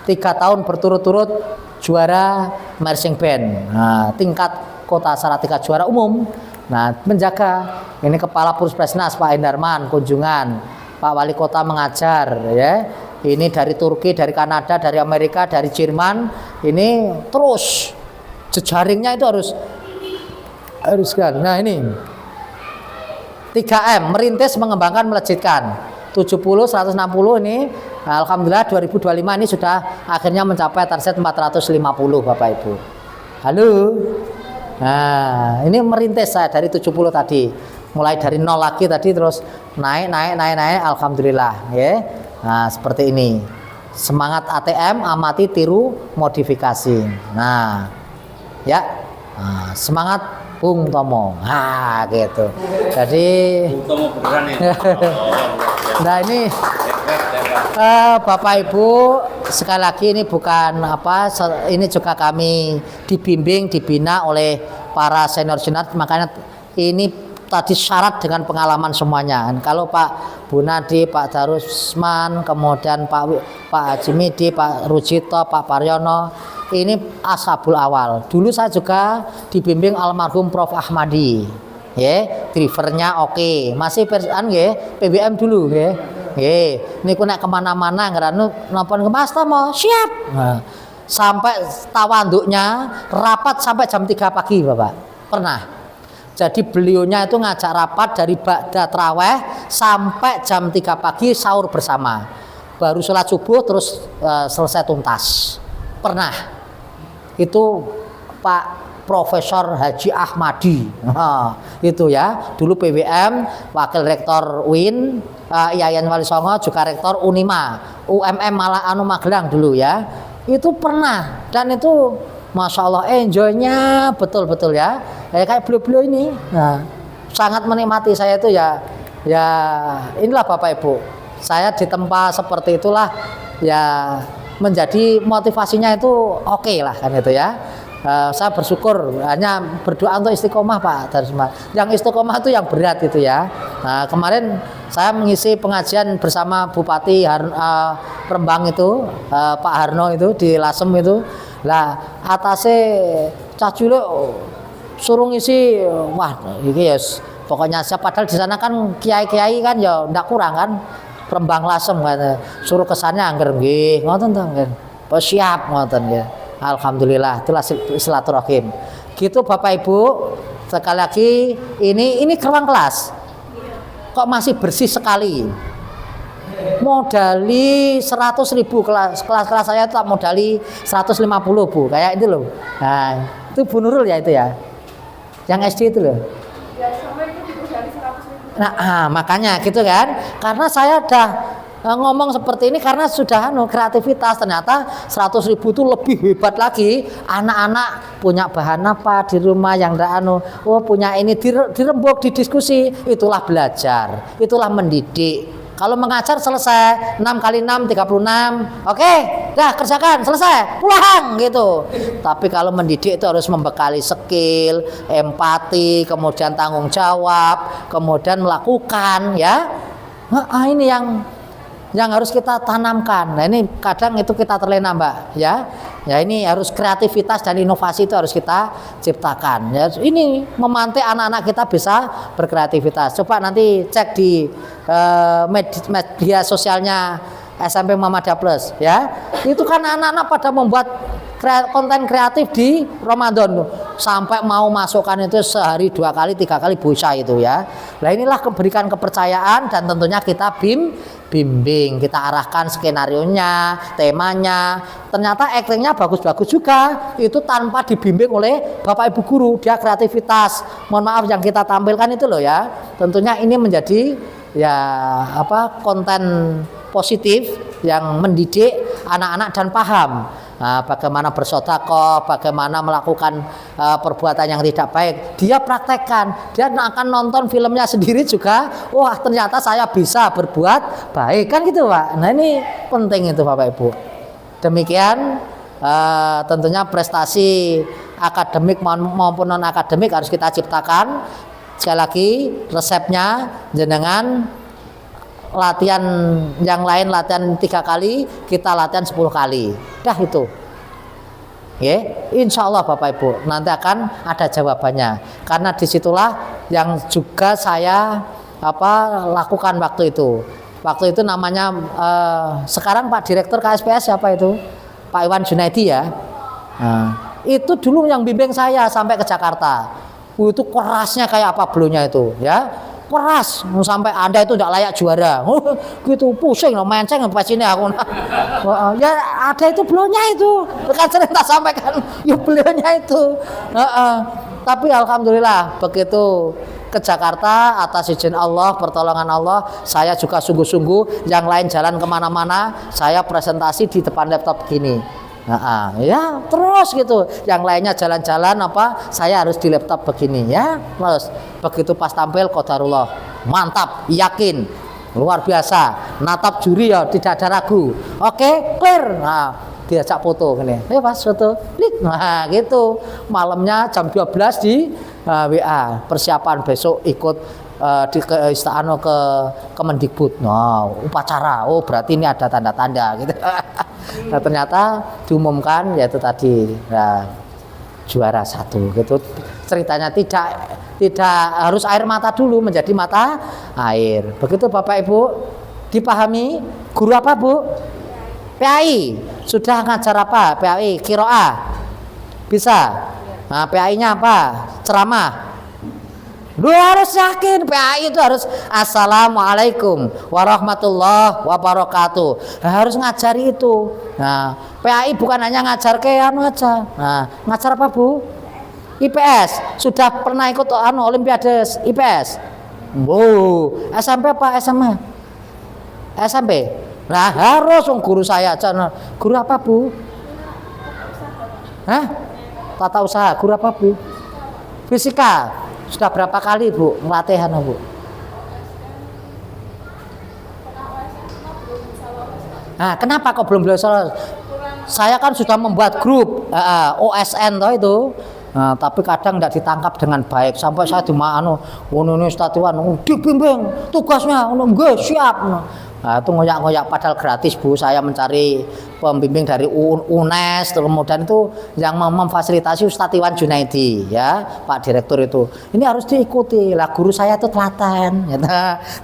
3 tahun berturut-turut juara marching band. Nah, tingkat kota Salatiga juara umum. Nah, menjaga ini kepala Puspesnas Pak Endarman kunjungan, Pak wali kota mengajar ya. Ini dari Turki, dari Kanada, dari Amerika, dari Jerman. Ini terus jejaringnya itu harus kan. Nah ini 3M merintis mengembangkan melejitkan 70 160 ini alhamdulillah 2025 ini sudah akhirnya mencapai target 450 Bapak Ibu. Halo. Nah ini merintis saya dari 70 tadi mulai dari 0 lagi tadi terus naik alhamdulillah ya. Nah seperti ini semangat ATM amati tiru modifikasi. Nah ya, nah, semangat Bung Tomo. Nah, gitu. Jadi Bung Tomo beneran ya. nah ini Bapak Ibu sekali lagi ini bukan apa, ini juga kami dibimbing, dibina oleh para senior, makanya ini tadi syarat dengan pengalaman semuanya. Kalau Pak Bunadi, Pak Darusman, kemudian Pak Haji Midi, Pak Rujito, Pak Paryono, ini ashabul awal. Dulu saya juga dibimbing almarhum Prof Ahmadi. Ya, drivernya oke. Masih persan ya, PBM dulu ya. Ya, niku nek kemana-mana ngeranu napa Mas Tomo, siap. Nah, sampai tawanduknya rapat sampai jam 3 pagi, Bapak. Pernah. Jadi beliaunya itu ngajak rapat dari ba'da traweh sampai jam 3 pagi sahur bersama. Baru sholat subuh terus selesai tuntas. Pernah. Itu Pak Profesor Haji Ahmadi. Nah, itu ya. Dulu PWM, Wakil Rektor UIN, IAIN Wali Songo, juga Rektor Unima, UMM Magelang dulu ya. Itu pernah dan itu Masya Allah enjoynya betul-betul ya. Kayak beliau-beliau ini. Nah, sangat menikmati saya itu ya inilah Bapak Ibu. Saya ditempa seperti itulah ya menjadi motivasinya itu oke lah kan itu ya. Saya bersyukur hanya berdoa untuk istiqomah Pak Darusman. Yang istiqomah itu yang berat itu ya. Nah, kemarin saya mengisi pengajian bersama Bupati Rembang itu, Pak Harno itu di Lasem itu. Lah, atasnya cacule suruh ngisi, wah, ini ya pokoknya siapa, padahal di sana kan kiai-kiai kan ya ndak kurang kan. Rembang Lasem kan suruh kesannya angger nggih, ngoten to kan. Siap ngoten nggih. Alhamdulillah, itulah silaturahim. Gitu Bapak Ibu, sekali lagi ini ke ruang kelas. Kok masih bersih sekali. Modali 100.000 kelas saya itu modali 150 Bu, kayak itu loh. Nah, itu Bu Nurul ya itu ya. Yang SD itu loh. Ya sama itu dari 100.000. Nah, makanya gitu kan. Karena saya udah ngomong seperti ini karena sudah kreativitas, ternyata 100.000 itu lebih hebat lagi. Anak-anak punya bahan apa di rumah yang ndak punya ini dirembuk, didiskusi, itulah belajar, itulah mendidik. Kalau mengajar selesai 6 kali 6 36, oke, dah kerjakan selesai pulang gitu. Tapi kalau mendidik itu harus membekali skill, empati, kemudian tanggung jawab, kemudian melakukan ya. Nah, ini yang harus kita tanamkan. Nah, ini kadang itu kita terlena Mbak ya. Ya ini harus kreativitas dan inovasi itu harus kita ciptakan. Ya, ini memantik anak-anak kita bisa berkreativitas. Coba nanti cek di media sosialnya SMP Muhammadiyah Plus ya. Itu kan anak-anak pada membuat konten kreatif di Ramadan sampai mau masukkan itu sehari 2 kali 3 kali bisa itu ya. Nah inilah berikan kepercayaan dan tentunya kita bimbing, kita arahkan skenarionya, temanya. Ternyata aktingnya bagus-bagus juga itu tanpa dibimbing oleh Bapak Ibu guru, dia kreativitas. Mohon maaf yang kita tampilkan itu loh ya. Tentunya ini menjadi ya konten positif yang mendidik anak-anak dan paham. Nah, bagaimana bersedekah, bagaimana melakukan perbuatan yang tidak baik, dia praktekkan. Dia akan nonton filmnya sendiri juga. Wah, ternyata saya bisa berbuat baik kan gitu, Pak. Nah, ini penting itu Bapak Ibu. Demikian tentunya prestasi akademik maupun non akademik harus kita ciptakan. Sekali lagi resepnya jenengan latihan yang lain latihan 3 kali, kita latihan 10 kali. Dah itu. Ya, insya Allah Bapak Ibu nanti akan ada jawabannya. Karena disitulah yang juga saya lakukan waktu itu. Waktu itu namanya sekarang Pak Direktur KSPS siapa itu? Pak Iwan Junaidi ya. Nah, itu dulu yang bimbing saya sampai ke Jakarta. Itu kerasnya kayak apa blunya itu, ya. Keras sampai Anda itu tidak layak juara. Gitu pusing menceng pas ini aku. Ya ada itu blunya itu. Kan sering tak sampaikan ya blunya itu. Tapi alhamdulillah begitu ke Jakarta atas izin Allah, pertolongan Allah, saya juga sungguh-sungguh. Yang lain jalan kemana-mana, saya presentasi di depan laptop gini. Ya terus gitu. Yang lainnya jalan-jalan saya harus di laptop begini ya. Terus begitu pas tampil qadarullah, mantap, yakin, luar biasa. Natap juri ya tidak ada ragu. Oke, clear. Nah, diajak foto gini. Pas foto, klik. Nah, gitu. Malamnya jam 12 di WA. Persiapan besok ikut ke istana ke Kemendikbud. Nah, upacara. Oh, berarti ini ada tanda-tanda gitu. Nah, ternyata diumumkan yaitu tadi juara 1 gitu. Ceritanya tidak harus air mata dulu menjadi mata air. Begitu Bapak Ibu dipahami. Guru apa Bu? PAI. Sudah ngajar apa? PAI Qiraah. Bisa. Nah, PAI-nya apa? Ceramah. Lu harus yakin PAI itu harus Assalamualaikum warahmatullahi wabarakatuh. Harus ngajari itu. Nah, PAI bukan hanya ngajar aja. Nah, ngajar apa Bu? IPS. Sudah pernah ikut Olimpiade IPS? SMP apa SMA? SMP. Nah, harus guru saya aja. Guru apa Bu? Tata usaha. Guru apa Bu? Fisika. Sudah berapa kali Bu ngelatih Bu? Nah, kenapa kok belum bisa? Saya kan sudah membuat grup OSN itu. Nah, tapi kadang tidak ditangkap dengan baik sampai saya dimano ini statuan dibimbing tugasnya nggak siap. Nah, itu ngoyak-ngoyak padahal gratis Bu, saya mencari pembimbing dari UNES, kemudian itu yang memfasilitasi Ustadz Iwan Junaidi ya Pak Direktur itu. Ini harus diikuti lah, guru saya itu telaten gitu.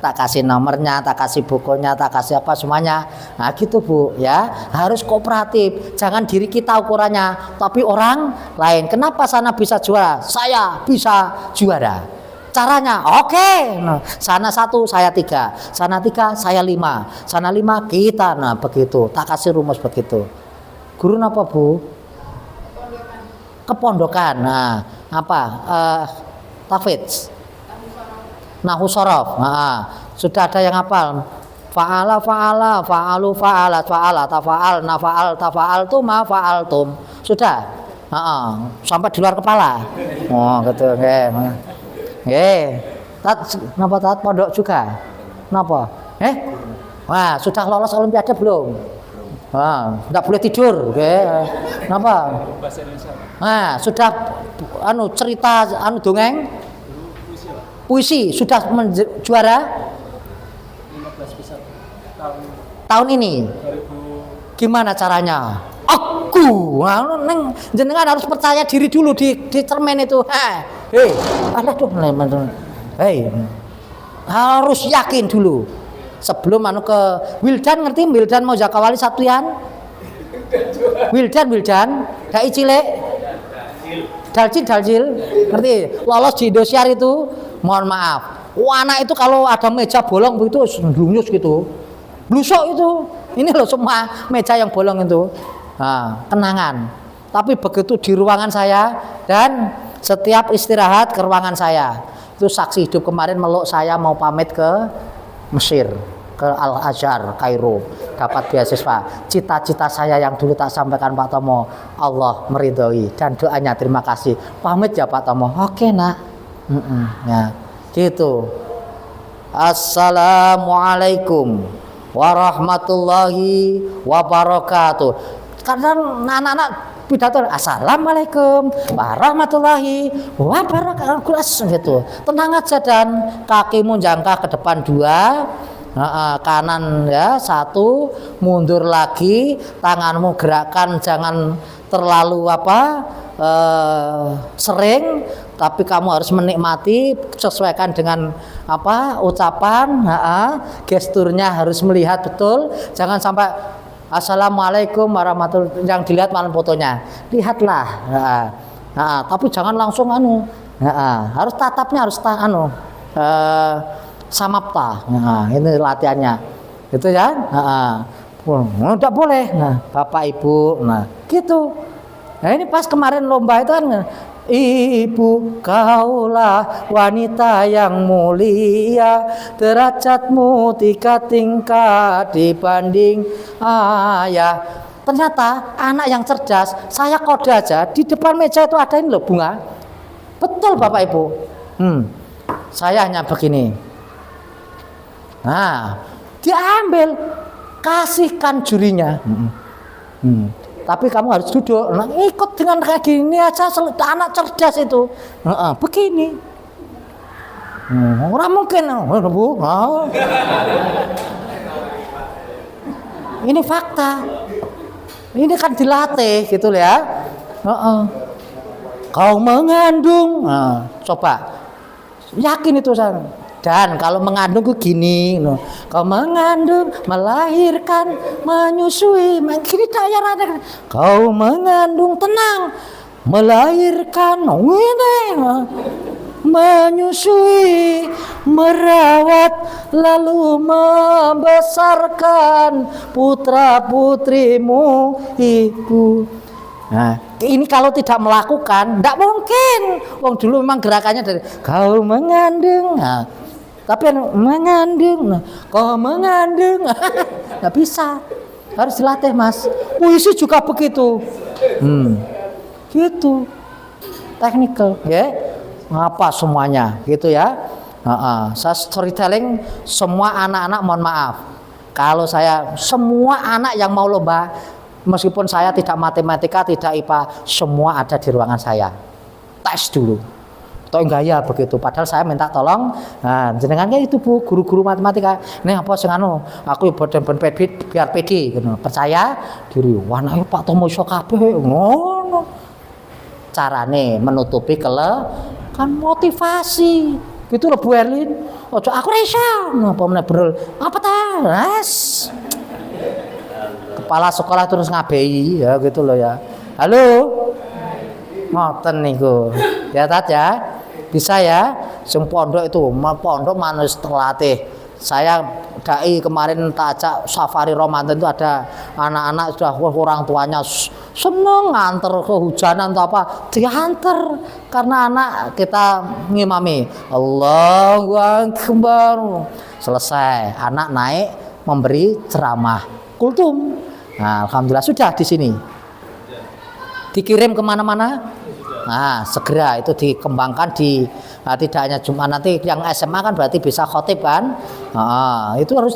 Tak kasih nomornya, tak kasih bukunya, tak kasih apa semuanya. Nah gitu Bu ya, harus kooperatif, jangan diri kita ukurannya tapi orang lain. Kenapa sana bisa juara, saya bisa juara? Caranya oke. Nah, sana 1 saya 3, sana 3 saya 5, sana 5 kita. Nah begitu, tak kasih rumus begitu. Guru apa Bu? Kepondokan. Nah apa? Tafidz, Nahwu Shorof. Nah, sudah ada yang hafal. Fa'ala fa'ala fa'alu fa'ala fa'ala tafa'al nafa'al tafa'altum ma fa'altum. Sudah. Sampai di luar kepala. Oh gitu. Kenapa tat pondok juga? Kenapa? Wah, sudah lolos olimpiade belum? Enggak boleh tidur, Kenapa? Nah, sudah cerita dongeng? Puisi sudah juara? 15 besar tahun ini. Gimana caranya? Aku, jenengan harus percaya diri dulu di cermin itu. Harus yakin dulu sebelum ke Wildan. Ngerti Wildan mau Jakawali Satuyan? Wildan dai cilik daljil ngerti lolos di Indosiar itu. Mohon maaf, anak itu kalau ada meja bolong begitu ndlunyus gitu, blusok itu. Ini loh semua meja yang bolong itu. Nah, kenangan. Tapi begitu di ruangan saya dan setiap istirahat ke ruangan saya, itu saksi hidup kemarin meluk saya mau pamit ke Mesir, ke Al-Azhar, Kairo, dapat beasiswa. Cita-cita saya yang dulu tak sampaikan Pak Tomo, Allah meridhoi dan doanya terima kasih. Pamit ya Pak Tomo. Oke nak. Ya, gitu. Assalamualaikum warahmatullahi wabarakatuh. Kadang anak-anak pidato assalamualaikum warahmatullahi wabarakatuh gitu. Tenang aja dan kakimu jangka ke depan 2, kanan ya 1, mundur lagi, tanganmu gerakan jangan terlalu sering, tapi kamu harus menikmati, sesuaikan dengan ucapan, gesturnya harus melihat betul, jangan sampai assalamualaikum warahmatullahi yang dilihat malam fotonya, lihatlah, tapi jangan langsung harus tatapnya harus samapta, ini latihannya, gitu ya, tidak boleh, Bapak Ibu, gitu. Nah ini pas kemarin lomba itu kan, ibu kaulah wanita yang mulia, derajatmu 3 tingkat dibanding ayah. Ternyata anak yang cerdas, saya kode aja di depan meja itu ada ini loh bunga. Betul Bapak Ibu. Saya hanya begini. Nah, diambil, kasihkan jurinya. Tapi kamu harus duduk, ikut dengan kayak gini aja, anak cerdas itu, begini. Orang mungkin, Bu. Ini fakta. Ini kan dilatih gitu ya. Kau mengandung, coba yakin itu saya. Dan kalau mengandung itu gini, kau mengandung, melahirkan, menyusui, gini tayar. Kau mengandung, tenang, melahirkan, menyusui, merawat, lalu membesarkan putra putrimu, ibu. Nah, ini kalau tidak melakukan, tidak mungkin. Wong dulu memang gerakannya dari kau mengandung. Tapi mengandung, kau mengandung, nggak bisa, harus dilatih Mas. Puisi juga begitu, gitu, technical, ya, ngapa semuanya, gitu ya. Saya storytelling semua anak-anak, mohon maaf, kalau saya semua anak yang mau lomba, meskipun saya tidak matematika, tidak IPA, semua ada di ruangan saya. tes dulu. Atau gaya begitu. Padahal saya minta tolong. Nah, jenengannya itu Bu, guru-guru matematika. Ini apa sing anu? Aku ben biar pede gitu. Percaya diri. Wah, nah, Pak Tomo iso kabeh ngono. Carane menutupi kan motivasi. Gitu loh Bu Erlin. Ojo aku resa. Napa meneh berul. Apa ta? Yes. Kepala sekolah terus ngabeyi ya gitu loh ya. Halo. Ngoten niku. Ya Tat ya. Bisa ya. Sing pondok itu, pondok manus terlatih. Saya dai kemarin tak ajak safari Ramadan itu ada anak-anak sudah orang tuanya seneng nganter kehujanan atau apa diantar karena anak kita ngimami Allahu Akbar selesai anak naik memberi ceramah kultum. Nah, alhamdulillah sudah di sini dikirim kemana-mana. Nah, segera itu dikembangkan tidak hanya cuma nanti yang SMA kan berarti bisa khotib kan. Nah, itu harus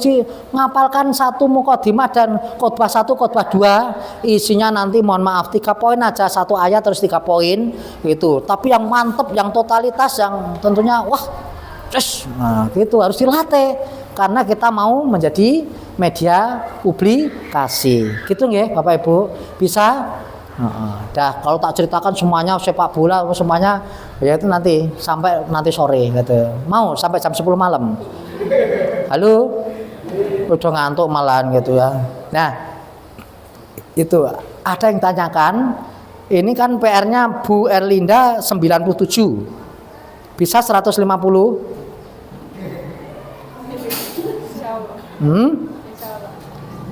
ngapalkan satu mukadimah dan khotbah 1, khotbah 2. Isinya nanti mohon maaf 3 poin aja, 1 ayat terus 3 poin gitu. Tapi yang mantep, yang totalitas, yang tentunya wah, nah, gitu harus dilatih karena kita mau menjadi media publikasi. Gitu nggih Bapak Ibu? Bisa? Dah kalau tak ceritakan semuanya sepak bola semuanya ya itu nanti sampai nanti sore gitu. Mau sampai jam 10 malam. Halo. Udah ngantuk malahan gitu ya. Nah, itu ada yang tanyakan, ini kan PR-nya Bu Erlinda 97. Bisa 150?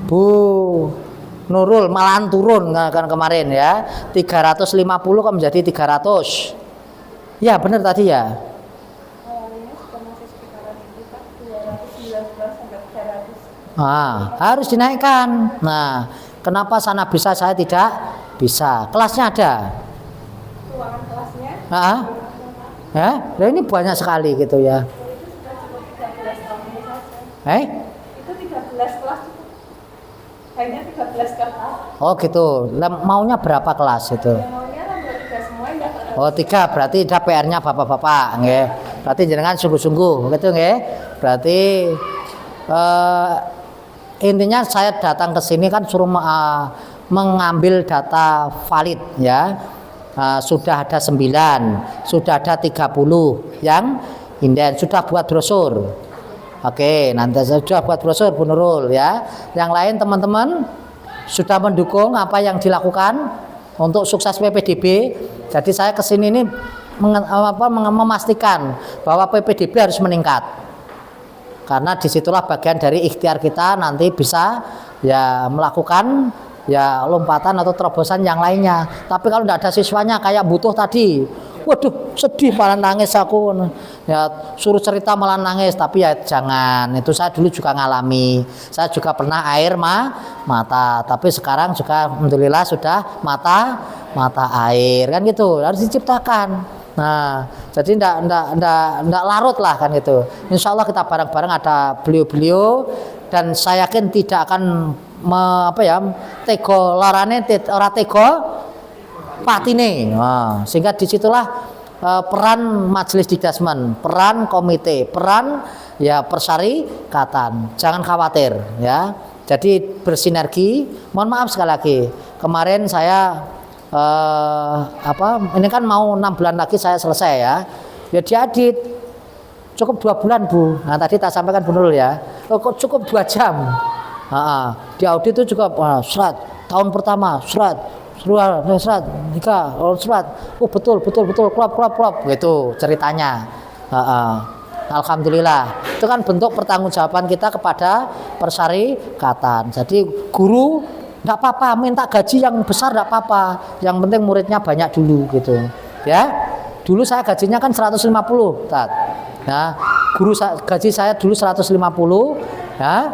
Bu Nurul malahan turun kan kemarin ya 350 kan menjadi 300 ya benar tadi ya harus dinaikkan. Nah kenapa sana bisa saya tidak bisa? Kelasnya ada Ruangan kelasnya ya nah, ini banyak sekali gitu ya itu 13 kelas hanya 13 kelas. Oh gitu. Maunya berapa kelas itu? Maunya nomor 3 semua ya. Oh 3 berarti ada PR-nya bapak-bapak, nggih. Berarti jenengan sungguh-sungguh, gitu nggih. Berarti intinya saya datang ke sini kan suruh mengambil data valid ya. Sudah ada 9, sudah ada 30 yang inden, sudah buat brosur. Oke, nanti saya sudah buat brosur Bu Nurul ya. Yang lain teman-teman sudah mendukung apa yang dilakukan untuk sukses PPDB. Jadi saya kesini ini memastikan bahwa PPDB harus meningkat. Karena disitulah bagian dari ikhtiar kita nanti bisa ya melakukan ya lompatan atau terobosan yang lainnya. Tapi kalau tidak ada siswanya kayak butuh tadi. Waduh sedih malah nangis aku ya suruh cerita malah nangis tapi ya jangan itu saya dulu juga ngalami saya juga pernah air mata tapi sekarang juga alhamdulillah sudah mata air kan gitu harus diciptakan. Nah jadi ndak larut lah kan gitu. Insya Allah kita bareng-bareng ada beliau-beliau dan saya yakin tidak akan tego larane ora tego patine. Nah, sehingga disitulah peran majelis dikdasmen, peran komite, peran ya persyarikatan. Jangan khawatir ya. Jadi bersinergi. Mohon maaf sekali lagi. Kemarin saya ini kan mau 6 bulan lagi saya selesai ya. Ya diadit cukup 2 bulan Bu. Nah tadi tak sampaikan Bu Nurul ya. Cukup 2 jam. Di audit itu juga serat. Tahun pertama serat. Surat, nikah, surat. Oh betul, klop gitu ceritanya. Alhamdulillah. Itu kan bentuk pertanggungjawaban kita kepada persyarikatan. Jadi guru enggak apa-apa minta gaji yang besar enggak apa-apa. Yang penting muridnya banyak dulu gitu. Ya. Dulu saya gajinya kan 150, Tat. Nah, gaji saya dulu 150 ya.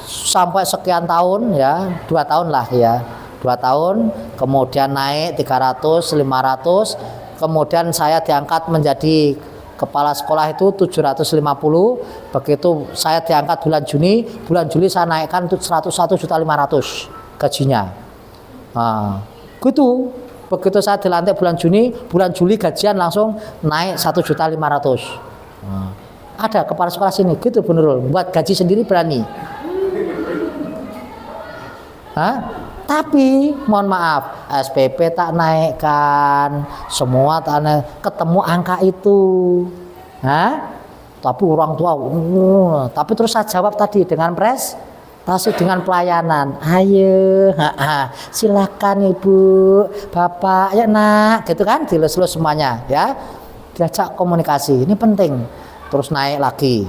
Sampai sekian tahun ya, 2 tahun lah ya. 2 tahun, kemudian naik 300, 500, kemudian saya diangkat menjadi kepala sekolah itu 750, begitu saya diangkat bulan Juli saya naikkan 101.500.000 gajinya. Nah, gitu. Begitu saya dilantik bulan Juni, bulan Juli gajian langsung naik 1.500.000. Nah, ada kepala sekolah sini gitu Bu Nurul, buat gaji sendiri berani. Hah? Tapi mohon maaf, SPP tak naikkan, semua tak naik, ketemu angka itu. Hah? Tapi orang tua, tapi terus saya jawab tadi dengan prestasi, dengan pelayanan. Ayo, silakan Ibu, Bapak, ya Nak, gitu kan, dilus-lus semuanya, ya. Diajak komunikasi, ini penting. Terus naik lagi.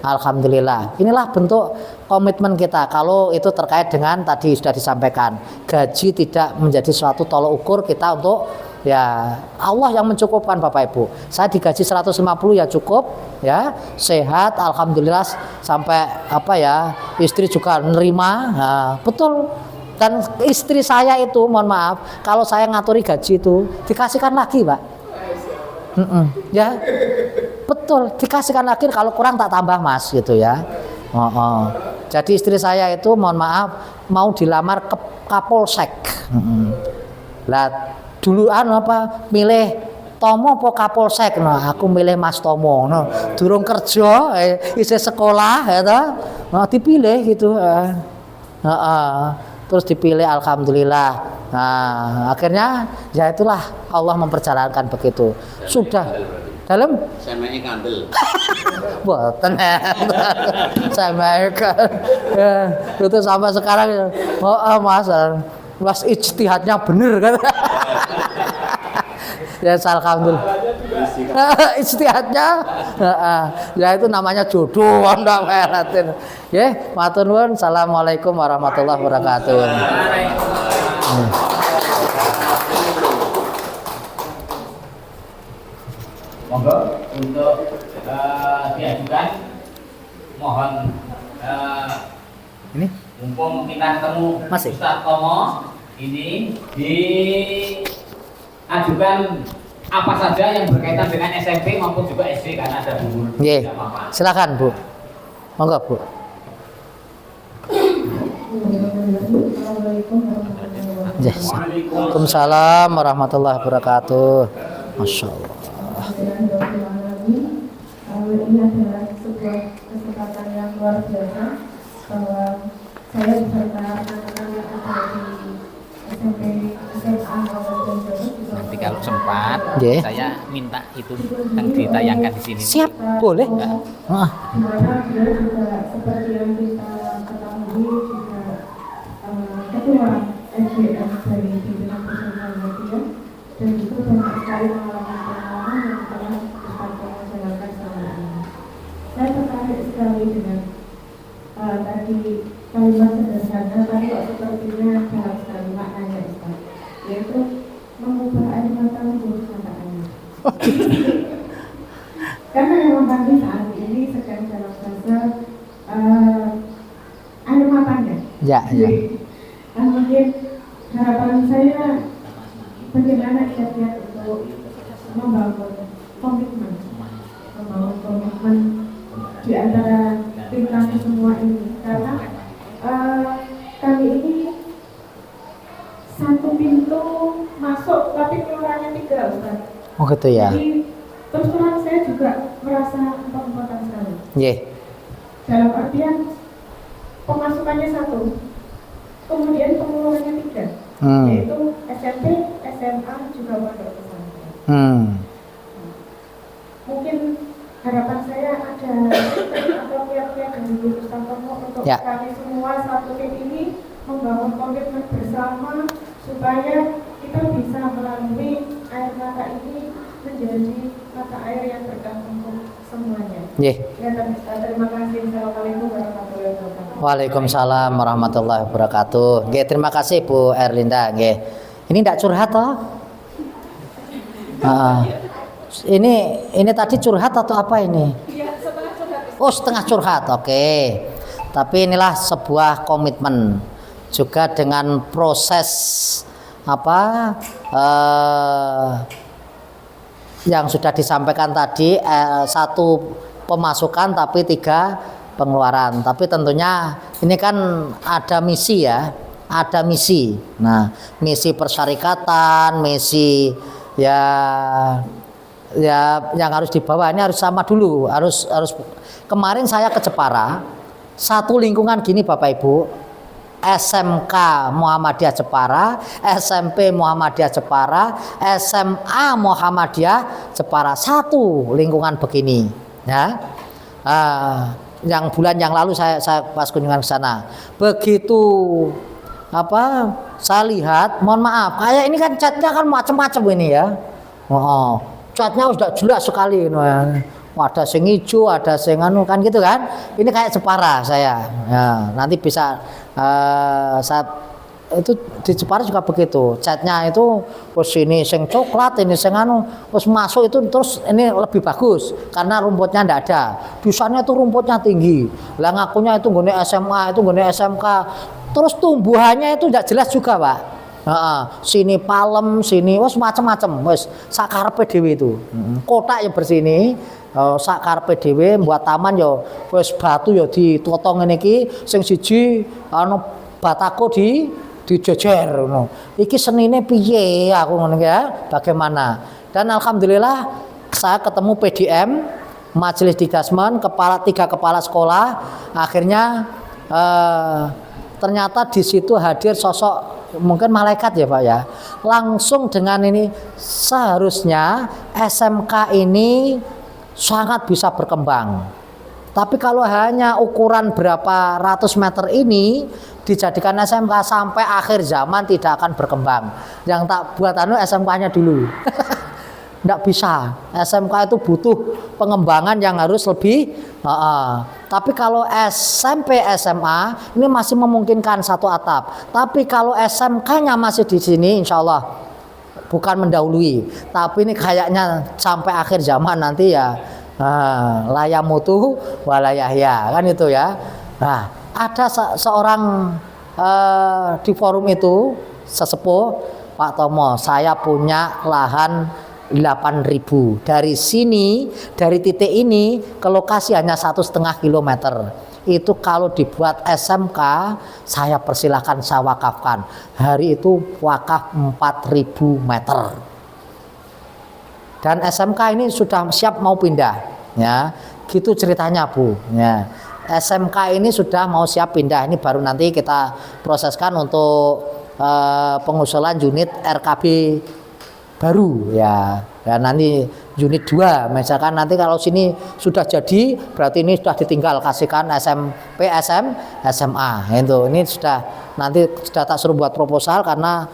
Alhamdulillah. Inilah bentuk komitmen kita. Kalau itu terkait dengan tadi sudah disampaikan, gaji tidak menjadi suatu tolok ukur kita untuk ya Allah yang mencukupkan Bapak Ibu. Saya digaji 150 ya cukup, ya sehat, alhamdulillah sampai apa ya istri juga nerima, nah, betul. Dan istri saya itu mohon maaf, kalau saya ngaturi gaji itu dikasihkan lagi Pak. Ya betul, dikasihkan lagi, kalau kurang tak tambah Mas gitu ya. Jadi istri saya itu mohon maaf mau dilamar ke Kapolsek. Lah dulu apa milih Tomo po Kapolsek, nah aku milih Mas Tomo, nah durung kerja, isi sekolah ya toh, nah dipilih gitu, terus dipilih alhamdulillah. Nah akhirnya ya itulah Allah memperjalankan begitu. Sudah dalam Semai kandel. boten saya ya, itu sampai sekarang Mas ijtihadnya bener kan. Ya alhamdulillah. Ijtihadnya ya itu namanya jodoh ndak welatin. Nggih, matur nuwun. Assalamualaikum warahmatullahi wabarakatuh. Monggo untuk diajukan, mohon Ini mumpung kita ketemu Masih? Ustaz Tomo ini diajukan apa saja yang berkaitan dengan SMP maupun juga SD karena ada gugur. nggih. Silakan Bu. Monggo Bu. Waalaikumsalam warahmatullahi wabarakatuh. Masya Allah. Ini adalah sebuah kesempatan yang luar biasa bahwa saya beserta anak-anak yang ada di SMP, SMA, dan Nanti kalau sempat, Nggih. saya minta itu yang ditayangkan di sini. Siap, boleh. di mana beliau juga seperti yang kita ketahui juga ketua SDM dari pimpinan Pusat Muhammadiyah, dan juga banyak sekali pengalaman-pengalaman yang telah Ustaz jalankan selama ini. Saya tertarik sekali dengan tadi kalimat sederhana, tapi kok sepertinya dalam sekali maknanya Ustaz, yaitu mengubah air mata menjadi mata air. Karena memang kami saat ini sedang dalam fase air matanya. Ya, ya. Mungkin harapan saya bagaimana kiat-kiat untuk membangun komitmen di antara tim kami semua ini, karena kami ini satu pintu masuk tapi keluarannya 3 Ustaz. Oh gitu ya. Jadi terus terang saya juga merasa empot-empotan sekali. Nggih. Dalam artian pemasukannya 1, kemudian pengeluarannya 3, yaitu SMP, SMA juga pondok pesantren. Mungkin harapan saya ada atau pihak-pihak dari Ustaz Tomo untuk kami semua satu tim ini membangun komitmen bersama supaya kita bisa melalui air mata ini menjadi mata air yang berkah untuk semuanya. Nggih. Ya, terima kasih. Assalamualaikum warahmatullahi wabarakatuh. Waalaikumsalam warahmatullahi wabarakatuh. Nggih, terima kasih Bu Erlinda. Nggih. Ini tidak curhat toh? Ini tadi curhat atau apa ini? Iya, setengah curhat. Oh, setengah curhat. Oke. Tapi inilah sebuah komitmen juga dengan proses yang sudah disampaikan tadi, 1 pemasukan tapi 3 pengeluaran. Tapi tentunya ini kan ada misi ya, ada misi. Nah, misi persyarikatan, misi ya yang harus dibawa ini harus sama dulu. Harus kemarin saya ke Jepara, satu lingkungan gini Bapak Ibu. SMK Muhammadiyah Jepara, SMP Muhammadiyah Jepara, SMA Muhammadiyah Jepara, satu lingkungan begini ya. Yang bulan yang lalu saya pas kunjungan ke sana, begitu saya lihat, mohon maaf, kayak ini kan catnya kan macam-macam ini ya. Catnya sudah jelas sekali ada sing hijau, ada sing anu kan gitu kan. Ini kayak Jepara saya. Ya, nanti bisa saya itu di Jepara juga begitu. Catnya itu terus ini sing coklat, ini sing anu, terus masuk itu terus ini lebih bagus karena rumputnya ndak ada. Di sana itu rumputnya tinggi. Lah ngakunya itu nggone SMA, itu nggone SMK. Terus tumbuhannya itu ndak jelas juga, Pak. Sini palem, sini wes macam-macam, wes sakarepe dhewe itu. Kotak ya bersini, sakarepe dhewe buat taman ya wes batu ya ditotong ngene iki, sing siji batako dijejer ngono. Iki senine piye aku ngono ya, bagaimana? Dan alhamdulillah saya ketemu PDM, Majelis Digasmen, tiga kepala sekolah, akhirnya ternyata di situ hadir sosok mungkin malaikat ya Pak ya, langsung dengan ini seharusnya SMK ini sangat bisa berkembang, tapi kalau hanya ukuran berapa ratus meter ini dijadikan SMK sampai akhir zaman tidak akan berkembang. Yang tak buat SMK-nya dulu tidak bisa, SMK itu butuh pengembangan yang harus lebih tapi kalau SMP SMA ini masih memungkinkan satu atap, tapi kalau SMK-nya masih di sini insya Allah bukan mendahului, tapi ini kayaknya sampai akhir zaman nanti ya layamutu walayahya kan itu ya. Nah, ada seorang di forum itu sesepuh, Pak Tomo, saya punya lahan 8.000 dari sini, dari titik ini ke lokasi hanya 1,5 kilometer. Itu kalau dibuat SMK saya persilahkan, saya wakafkan. Hari itu wakaf 4.000 meter. Dan SMK ini sudah siap mau pindah ya. Gitu ceritanya Bu ya. SMK ini sudah mau siap pindah, ini baru nanti kita proseskan untuk pengusulan unit RKB baru ya. Dan nanti unit 2 misalkan nanti kalau sini sudah jadi berarti ini sudah ditinggal kasihkan SMP, SMA itu. Ini sudah nanti sudah tak suruh buat proposal karena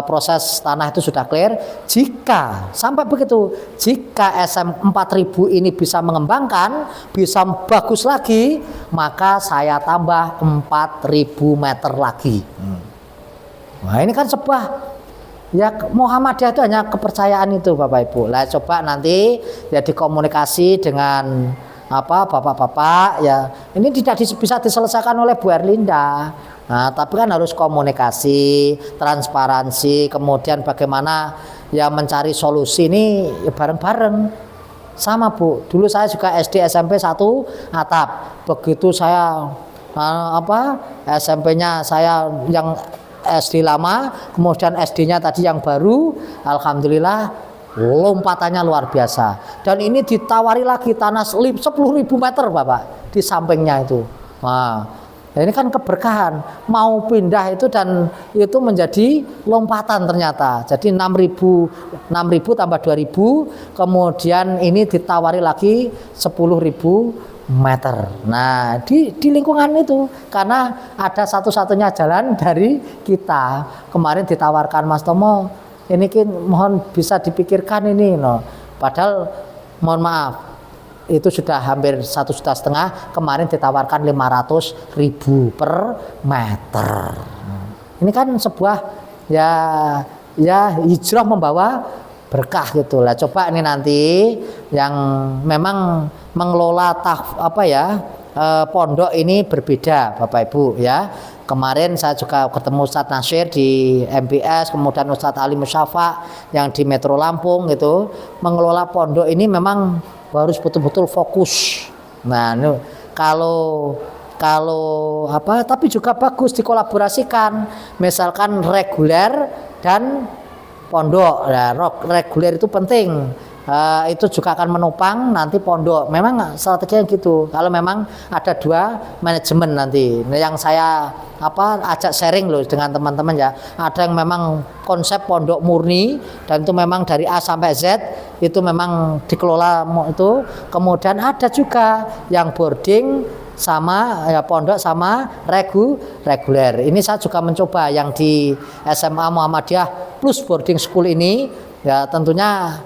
proses tanah itu sudah clear. Jika sampai begitu, jika SM 4.000 ini bisa mengembangkan, bisa bagus lagi, maka saya tambah 4.000 meter lagi. Nah ini kan sebuah ya Muhammadiyah itu hanya kepercayaan itu Bapak Ibu. Lah coba nanti ya dikomunikasi dengan bapak-bapak ya. Ini tidak bisa diselesaikan oleh Bu Erlinda. Nah, tapi kan harus komunikasi, transparansi, kemudian bagaimana ya mencari solusi ini ya bareng-bareng. Sama Bu, dulu saya juga SD SMP 1 atap. Begitu saya SMP-nya saya yang SD lama, kemudian SD-nya tadi yang baru, alhamdulillah lompatannya luar biasa. Dan ini ditawari lagi tanah 10.000 meter Bapak di sampingnya itu. Nah, ini kan keberkahan, mau pindah itu dan itu menjadi lompatan ternyata. Jadi 6.000 tambah 2.000, kemudian ini ditawari lagi 10.000 meter. Nah, di lingkungan itu karena ada satu-satunya jalan dari kita. Kemarin ditawarkan Mas Tomo, ini mohon bisa dipikirkan ini Padahal mohon maaf itu sudah hampir 1,5 juta. Kemarin ditawarkan 500.000 per meter. Ini kan sebuah ya hijrah membawa berkah gitu lah. Coba ini nanti yang memang mengelola pondok ini berbeda Bapak Ibu ya. Kemarin saya juga ketemu Ustadz Nasir di MBS, kemudian Ustadz Ali Musyafa yang di Metro Lampung gitu. Mengelola pondok ini memang harus betul-betul fokus. Nah, kalau kalau apa, tapi juga bagus dikolaborasikan, misalkan reguler dan pondok. Nah, reguler itu penting. Itu juga akan menopang nanti pondok. Memang strateginya gitu. Kalau memang ada dua manajemen nanti. Nah, yang saya ajak sharing loh dengan teman-teman ya. Ada yang memang konsep pondok murni dan itu memang dari A sampai Z itu memang dikelola itu. Kemudian ada juga yang boarding sama ya pondok sama reguler. Ini saya juga mencoba yang di SMA Muhammadiyah plus boarding school ini ya tentunya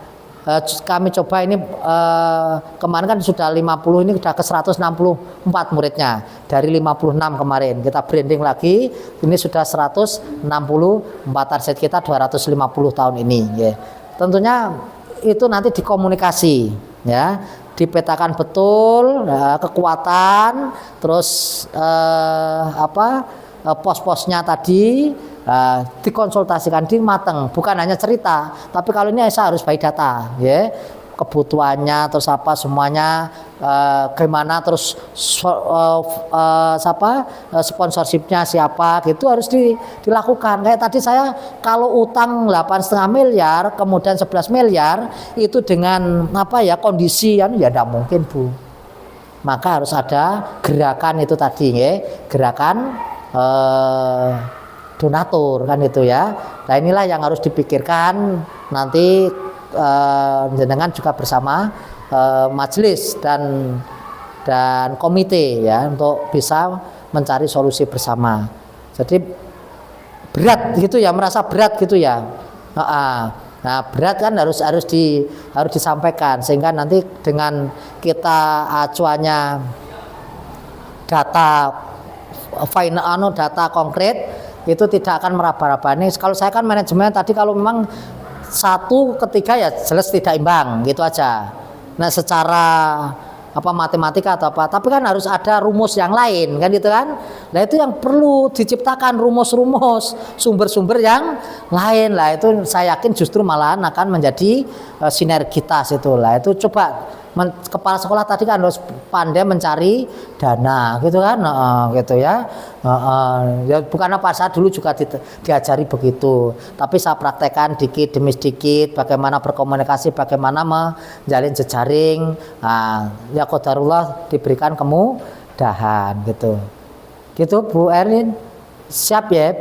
kami coba ini kemarin kan sudah 50, ini sudah ke 164 muridnya dari 56 kemarin. Kita branding lagi, ini sudah 164, target kita 250 tahun ini ya. Tentunya itu nanti dikomunikasi ya, dipetakan betul kekuatan, terus pos-posnya tadi dikonsultasikan di mateng, bukan hanya cerita, tapi kalau ini saya harus by data ya, kebutuhannya terus apa semuanya, gimana terus sponsorshipnya siapa gitu harus dilakukan. Kayak tadi saya kalau utang 8,5 miliar kemudian 11 miliar itu dengan kondisi ya tidak mungkin Bu, maka harus ada gerakan itu tadi ya, gerakan donatur kan itu ya. Nah inilah yang harus dipikirkan nanti jenengan juga bersama majelis dan komite ya untuk bisa mencari solusi bersama. Jadi berat gitu ya, merasa berat gitu ya. Nah berat kan harus disampaikan sehingga nanti dengan kita acuannya data final, data konkret itu tidak akan meraba-raba. Ini kalau saya kan manajemen tadi kalau memang satu ketiga ya jelas tidak imbang gitu aja. Nah secara matematika atau apa, tapi kan harus ada rumus yang lain kan gitu kan. Nah itu yang perlu diciptakan rumus-rumus, sumber-sumber yang lain lah, itu saya yakin justru malahan akan menjadi sinergitas itulah. Itu coba kepala sekolah tadi kan harus pandai mencari dana gitu kan, gitu ya. Ya bukan apa, saya dulu juga diajari begitu, tapi saya praktekkan dikit demi sedikit bagaimana berkomunikasi, bagaimana menjalin jejaring. Ya qadarullah diberikan kemudahan gitu Bu Erlin. Siap ya,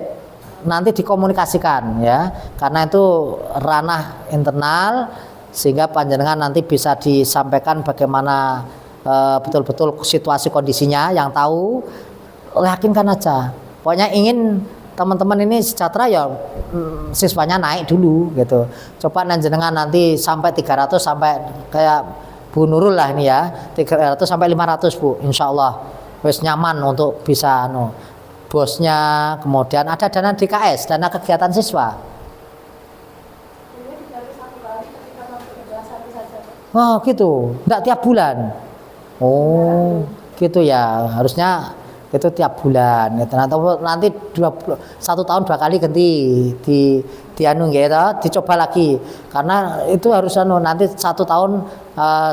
nanti dikomunikasikan ya, karena itu ranah internal sehingga panjenengan nanti bisa disampaikan bagaimana betul-betul situasi kondisinya, yang tahu yakinkan aja. Pokoknya ingin teman-teman ini sejahtera ya siswanya naik dulu gitu. Coba jenengan nanti sampai 300 sampai kayak Bu Nurul lah ini ya, 300 sampai 500 Bu, insya Allah wis nyaman untuk bisa bosnya. Kemudian ada dana DKS, dana kegiatan siswa. Oh gitu, enggak tiap bulan. Oh gitu ya, harusnya itu tiap bulan. Nanti 1 tahun 2 kali ganti dianu gitu, dicoba lagi. Karena itu harus nanti 1 tahun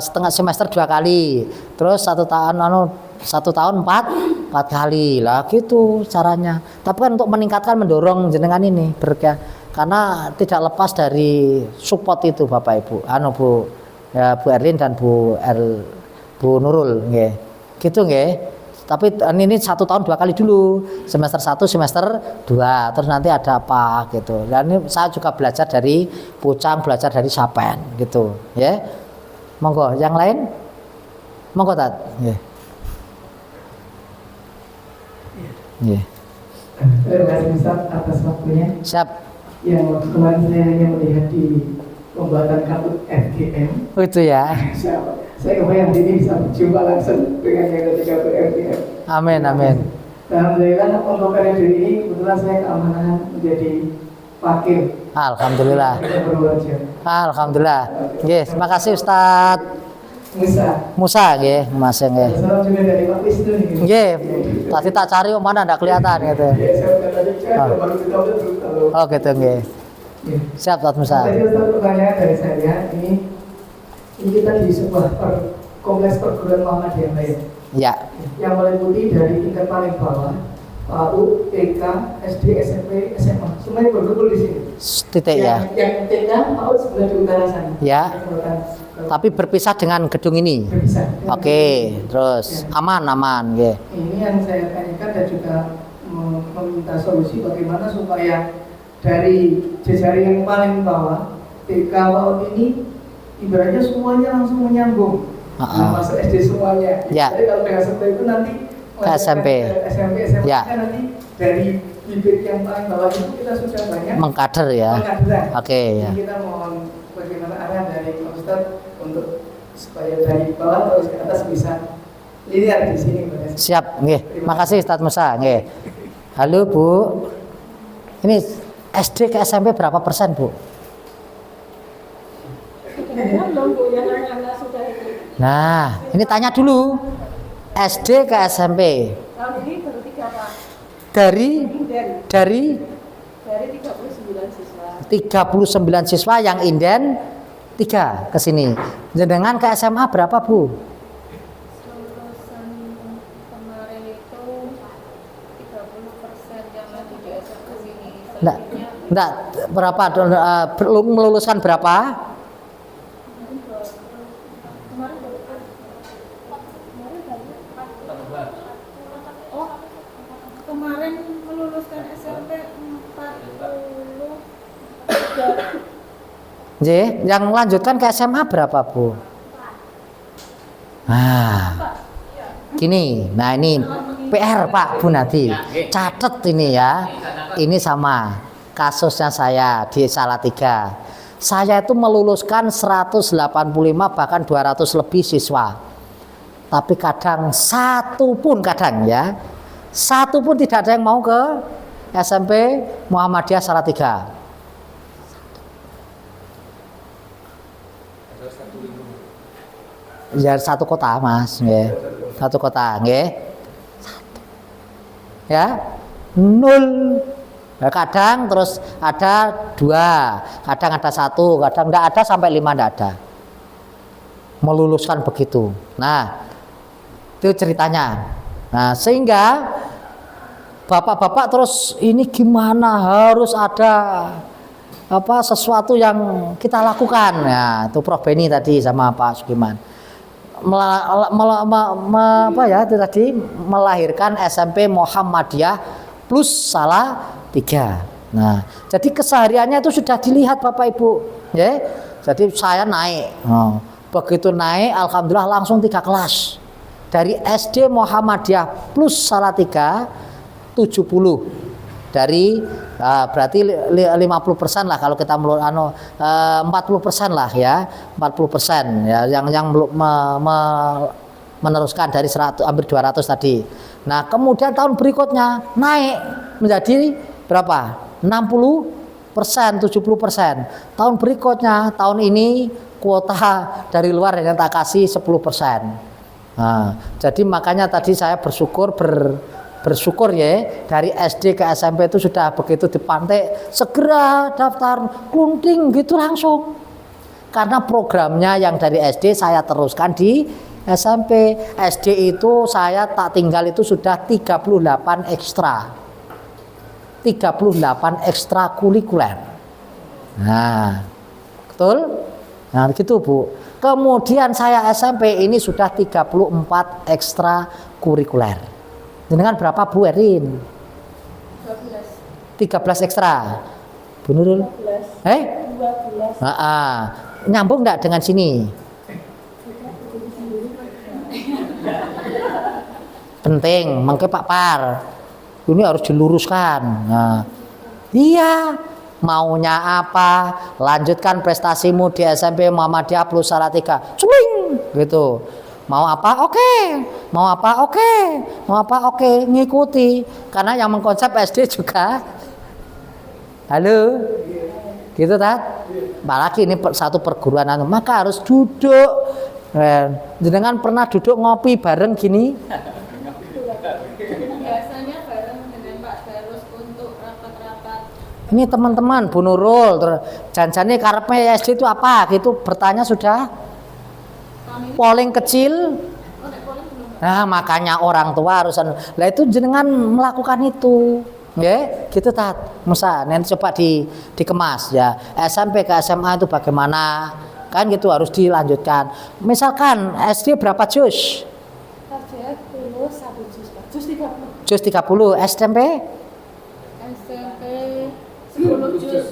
setengah semester 2 kali, terus 1 tahun 4 kali lah gitu caranya. Tapi kan untuk meningkatkan, mendorong jenengan ini karena tidak lepas dari support itu Bapak Ibu, ya Bu Erlin dan Bu Nurul nggih. Gitu nggih. Tapi ini 1 tahun 2 kali dulu. Semester 1, semester 2. Terus nanti ada apa gitu. Dan ini saya juga belajar dari Pucang, belajar dari Sapen gitu, ya. Monggo, yang lain? Monggo Tat. Nggih. Nggih. Terima kasih Ustaz atas waktunya. Siap. Yang waktu kemarin saya hanya melihat di pembuatan kartu FGM. Oh, itu ya. Saya kebayang ini bisa berjumpa langsung dengan yang ketika FGM. Amin, amin. Alhamdulillah untuk periode ini kebetulan saya keamanan menjadi wakil. Alhamdulillah. Alhamdulillah. Nggih, terima kasih Ustaz Musa nggih, Mas nggih. Salam juga dari Pak Wisnu nih. Nggih. Tadi tak cari mana enggak kelihatan gitu. Oh, gitu nggih. Siap Ustaz Musa. Tadi Ustaz, pertanyaan dari saya ini kita di sebuah kompleks perguruan Muhammadiyah lain. Ya. Yang meliputi dari tingkat paling bawah, PAUD, TK, SD, SMP, SMA, semuanya berkumpul di sini. Titik ya. Yang TK, PAUD sebelah di utara sana. Ya. Kelihatan, Tapi berpisah dengan gedung ini. berpisah. Oke, terus aman. Nggih. Ini yang saya tanyakan dan juga meminta solusi bagaimana supaya dari jejaring yang paling bawah TK PAUD ini ibaratnya semuanya langsung menyambung. Nah, masuk SD semuanya. Ya. Jadi kalau dengan seperti itu nanti Ke SMP. SMP, SMA Ya. kan nanti dari bibit yang paling bawah itu kita sudah banyak Mengkader ya. pengkaderan. Oke ya. Jadi kita mohon bagaimana arah dari Pak Ustadz untuk supaya dari bawah terus ke atas bisa linear di sini, Pak. Siap, nggih. Makasih Ustaz Musa, nggih. Halo Bu. Ini SD ke SMP berapa persen Bu? Nah, ini tanya dulu. SD ke SMP. Tahun ini baru 3 Pak. Dari Dari 39 siswa. 39 siswa yang inden 3 ke sini. Jenengan ke SMA berapa Bu? Lulusan kemarin itu 30% yang lagi di SMA ke sini. Enggak, berapa meluluskan berapa? Kemarin meluluskan SMP 43. Nggih, yang melanjutkan ke SMA berapa, Bu? Nah. Gini, nah ini PR Pak Bu Nadi. Catat ini ya. Ini sama kasusnya saya di Salatiga. Saya itu meluluskan 185 bahkan 200 lebih siswa. Tapi kadang satu pun tidak ada yang mau ke SMP Muhammadiyah Salatiga. Ya satu kota Mas, nggih. Satu kota, nggih. Ya, 0. Nah, kadang terus ada 2, kadang ada 1, kadang enggak ada sampai 5 enggak ada. Meluluskan begitu. Nah, itu ceritanya. Nah, sehingga bapak-bapak terus ini gimana, harus ada sesuatu yang kita lakukan. Nah, itu Prof Beni tadi sama Pak Sukiman. Itu tadi melahirkan SMP Muhammadiyah plus Salatiga. Nah, jadi kesehariannya itu sudah dilihat Bapak Ibu, ya. Jadi saya naik. Begitu naik, alhamdulillah langsung 3 kelas. Dari SD Muhammadiyah plus Salatiga 70. Dari berarti 50% lah kalau kita 40% lah ya, 40% ya yang meneruskan dari 100 hampir 200 tadi. Nah, kemudian tahun berikutnya naik menjadi berapa? 60%, 70%. Tahun berikutnya, tahun ini kuota dari luar yang tak kasih 10%. Nah, jadi makanya tadi saya bersyukur ya, dari SD ke SMP itu sudah begitu dipantik segera daftar kunting gitu langsung, karena programnya yang dari SD saya teruskan di SMP. SD itu saya tak tinggal itu sudah 38 ekstra kurikuler. Nah, betul? Nah, gitu Bu. Kemudian saya SMP ini sudah 34 ekstra kurikuler. Dengan berapa Bu Erin? 13 ekstra. Bu Nurul? 12. Nyambung enggak dengan sini? Penting, mangke Pak Par. Ini harus diluruskan. Nah, iya, maunya apa? Lanjutkan prestasimu di SMP Muhammadiyah plus Salatiga. Culing gitu. Mau apa? Oke. Mau apa? Oke. Mau apa? Oke. Ngikuti. Karena yang mengkonsep SD juga. Halo. Gitu Tat? Apalagi ini satu perguruan, maka harus duduk. Jenengan pernah duduk ngopi bareng gini? Biasanya bareng dengan Pak Darus untuk rapat-rapat. Ini teman-teman Bu Nurul, janjane karepnya SD itu apa? Gitu bertanya sudah. Polling kecil. Nah, makanya orang tua harus lah itu jenengan melakukan itu. Ya, gitu Tat. Musa, nanti coba dikemas ya. SMP ke SMA itu bagaimana? Kan gitu harus dilanjutkan. Misalkan SD berapa juz? Target lulus 1 juz, Pak. Juz 30. Juz 30, SMP? SMP 10 juz.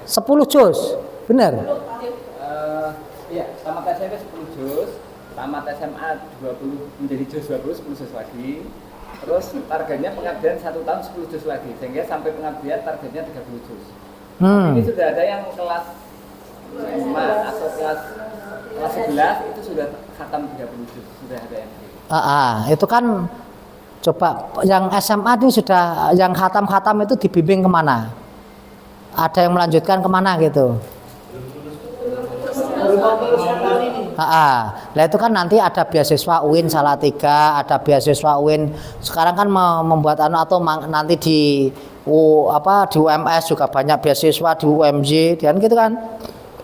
10 juz. Bener? Iya, tamat SMP 10 juz, tamat SMA 20 menjadi juz 20 10 juz lagi. Terus targetnya pengabdian 1 tahun 10 juz lagi, sehingga sampai pengabdian targetnya 30 juz. Ini sudah ada yang kelas 5 atau kelas 11 itu sudah khatam 30 juz, sudah ada yang gitu. Itu kan coba yang SMA itu sudah yang khatam-khatam itu dibimbing kemana? Ada yang melanjutkan kemana gitu? Lah itu kan nanti ada beasiswa UIN Salatiga, ada beasiswa UIN. Sekarang kan membuat atau nanti di di UMS juga banyak beasiswa, di UMJ dan gitu kan.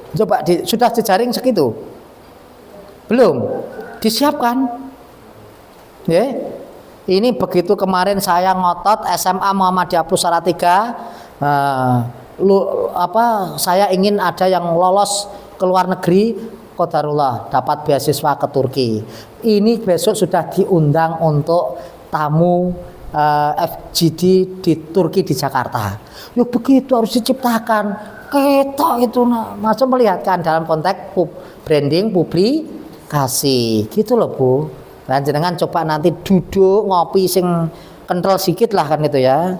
Coba sudah jejaring segitu? Belum? Disiapkan? Ya. Ini begitu kemarin saya ngotot SMA Muhammadiyah Pusat Salatiga, saya ingin ada yang lolos ke luar negeri, qadarullah dapat beasiswa ke Turki. Ini besok sudah diundang untuk tamu FGD di Turki di Jakarta. Yuk begitu harus diciptakan. Ketok itu masuk melihatkan dalam konteks branding publikasi. Gitu loh Bu. Dan jenengan coba nanti duduk ngopi sing kental sedikit lah kan itu ya.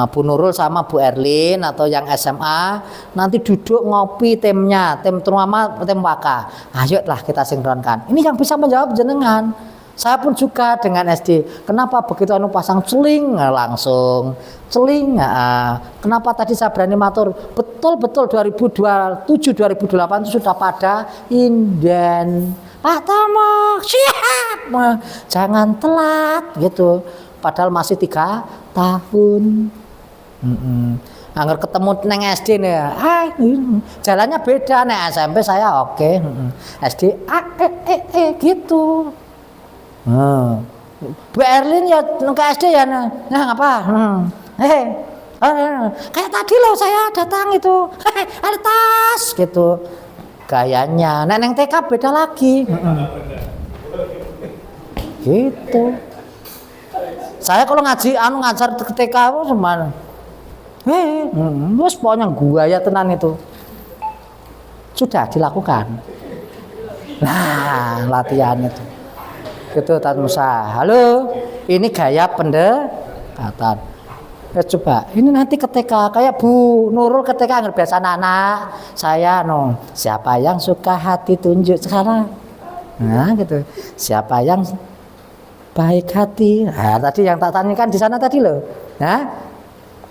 Bu Nurul sama Bu Erlin atau yang SMA nanti duduk ngopi timnya, tim terutama tim Waka. Ayo lah kita sinkronkan. Ini yang bisa menjawab jenengan. Saya pun juga dengan SD. Kenapa begitu pasang celing langsung celing? Kenapa tadi saya berani matur? Betul 2027 2008 itu sudah pada inden. Pak Tomo siap, jangan telat gitu. Padahal masih 3 tahun. Angger ketemu neng SD nih, jalannya beda nih SMP saya oke. SD gitu. Bu Erlin ya ke SD ya, nah ngapa? Kayak tadi loh saya datang itu, ada tas gitu. Gayanya, neng TK beda lagi. Gitu. Saya kalau ngajar ke TK semana. Bos pokoknya gaya tenan itu. Sudah dilakukan. Nah, latihan itu. Gitu Tat Musa. Halo, ini gaya pendekatan. Ya coba, ini nanti ke TK kayak Bu Nurul ke TK nggak biasa anak. Saya siapa yang suka hati tunjuk sekarang. Nah, gitu. Siapa yang baik hati. Nah, tadi yang tak tanyakan di sana tadi loh. Nah,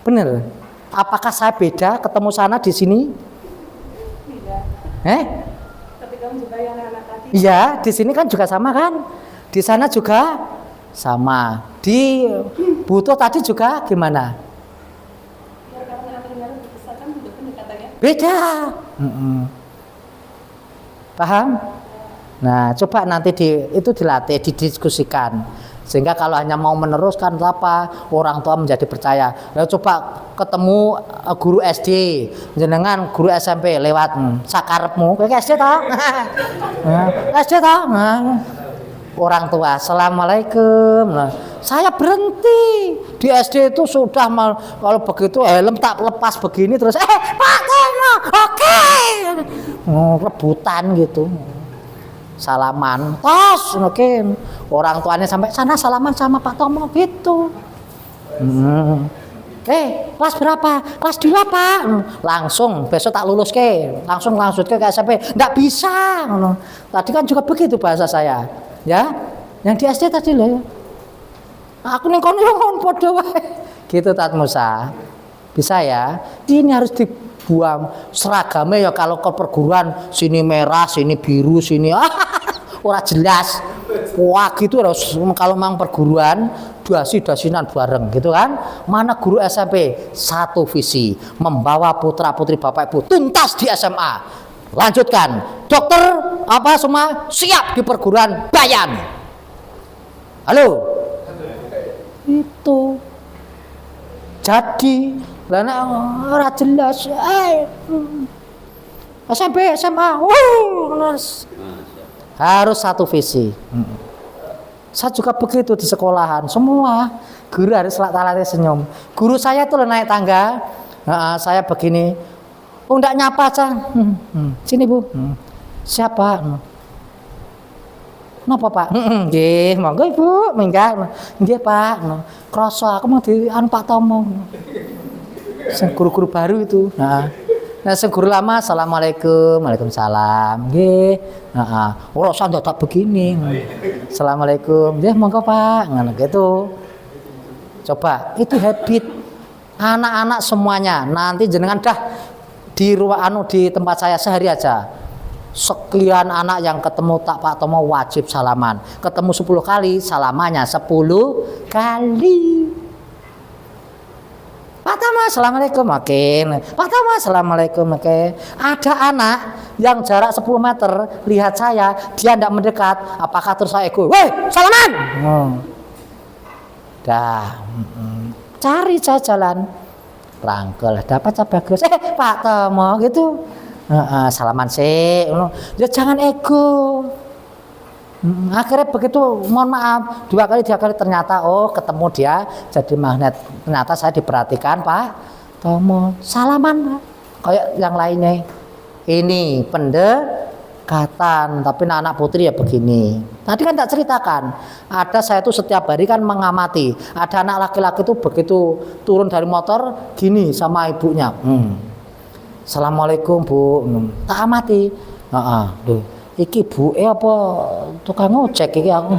bener. Apakah saya beda ketemu sana di sini? Tidak. Ketika juga yang anak tadi. Iya, di sini kan juga sama kan? Di sana juga sama. Di butuh tadi juga gimana? Ya, karena yang dibesarkan juga pendekatannya. Beda. Paham? Nah, coba nanti itu dilatih, didiskusikan. Sehingga kalau hanya mau meneruskan apa, orang tua menjadi percaya. Lalu coba ketemu guru SD, jenengan guru SMP lewat sakarepmu, kayak SD toh? SD toh? Orang tua, assalamualaikum. Nah, saya berhenti di SD itu sudah kalau begitu helm tak lepas begini terus Pak Tomo, oke. Rebutan gitu. Salaman, tos, oke. Orang tuanya sampai sana salaman sama Pak Tomo gitu. Kelas berapa? Kelas 2 Pak. Langsung besok tak lulus langsung ke SMP. Nggak bisa. Tadi kan juga begitu bahasa saya. Ya, yang di SD tadi loh. Aku ning kono padha wae. Gitu Tat Musa. Bisa ya? Ini harus dibuang seragamnya ya kalau ke perguruan sini merah, sini biru, sini ora jelas. Wah gitu harus kalau memang perguruan dasinan bareng gitu kan. Mana guru SMP satu visi membawa putra-putri Bapak Ibu tuntas di SMA. Lanjutkan. Dokter apa semua siap di perguruan Bayan. Halo. Itu. Jadi, lah nek ora jelas. SMP, SMA. Harus satu visi. Saya juga begitu di sekolahan. Semua guru harus latih senyum. Guru saya tuh naik tangga. Saya begini. Oh, enggak nyapa, Cang. Sini, Bu. Siapa? Napa, Pak? Nggih, monggo Ibu, minggah. Nggih, Pak. Krasa aku mau di Pak Tomo. Sing guru-guru baru itu. Nah, sing guru lama, assalamualaikum, waalaikumsalam. Nggih. Ora usah dadak begini. Assalamualaikum. Nggih, monggo Pak. Ngono gitu. Coba, itu habit anak-anak semuanya. Nanti jenengan dah di ruang di tempat saya sehari aja. Sekian anak yang ketemu Pak Tomo wajib salaman. Ketemu 10 kali, salamannya 10 kali. Pak Tomo, assalamualaikum. Oke. Pak Tomo, assalamualaikum. Oke. Ada anak yang jarak 10 meter lihat saya, dia tidak mendekat. Apakah terus saya ego? Weh, salaman. Dah. Cari saya jalan. Rangkel, dapat saya bagus. Pak Tomo gitu. Salaman sih, ya jangan ego. Akhirnya begitu, mohon maaf, 2 kali 3 kali ternyata ketemu dia jadi magnet. Ternyata saya diperhatikan Pak Tomo, salaman Pak. Kayak yang lainnya. Ini pendekatan, tapi anak putri ya begini. Tadi kan tak ceritakan, ada saya tuh setiap hari kan mengamati. Ada anak laki-laki tuh begitu turun dari motor gini sama ibunya. Assalamualaikum Bu, tak amati. Duh, iki Bu, apa tukang ngojek iki aku.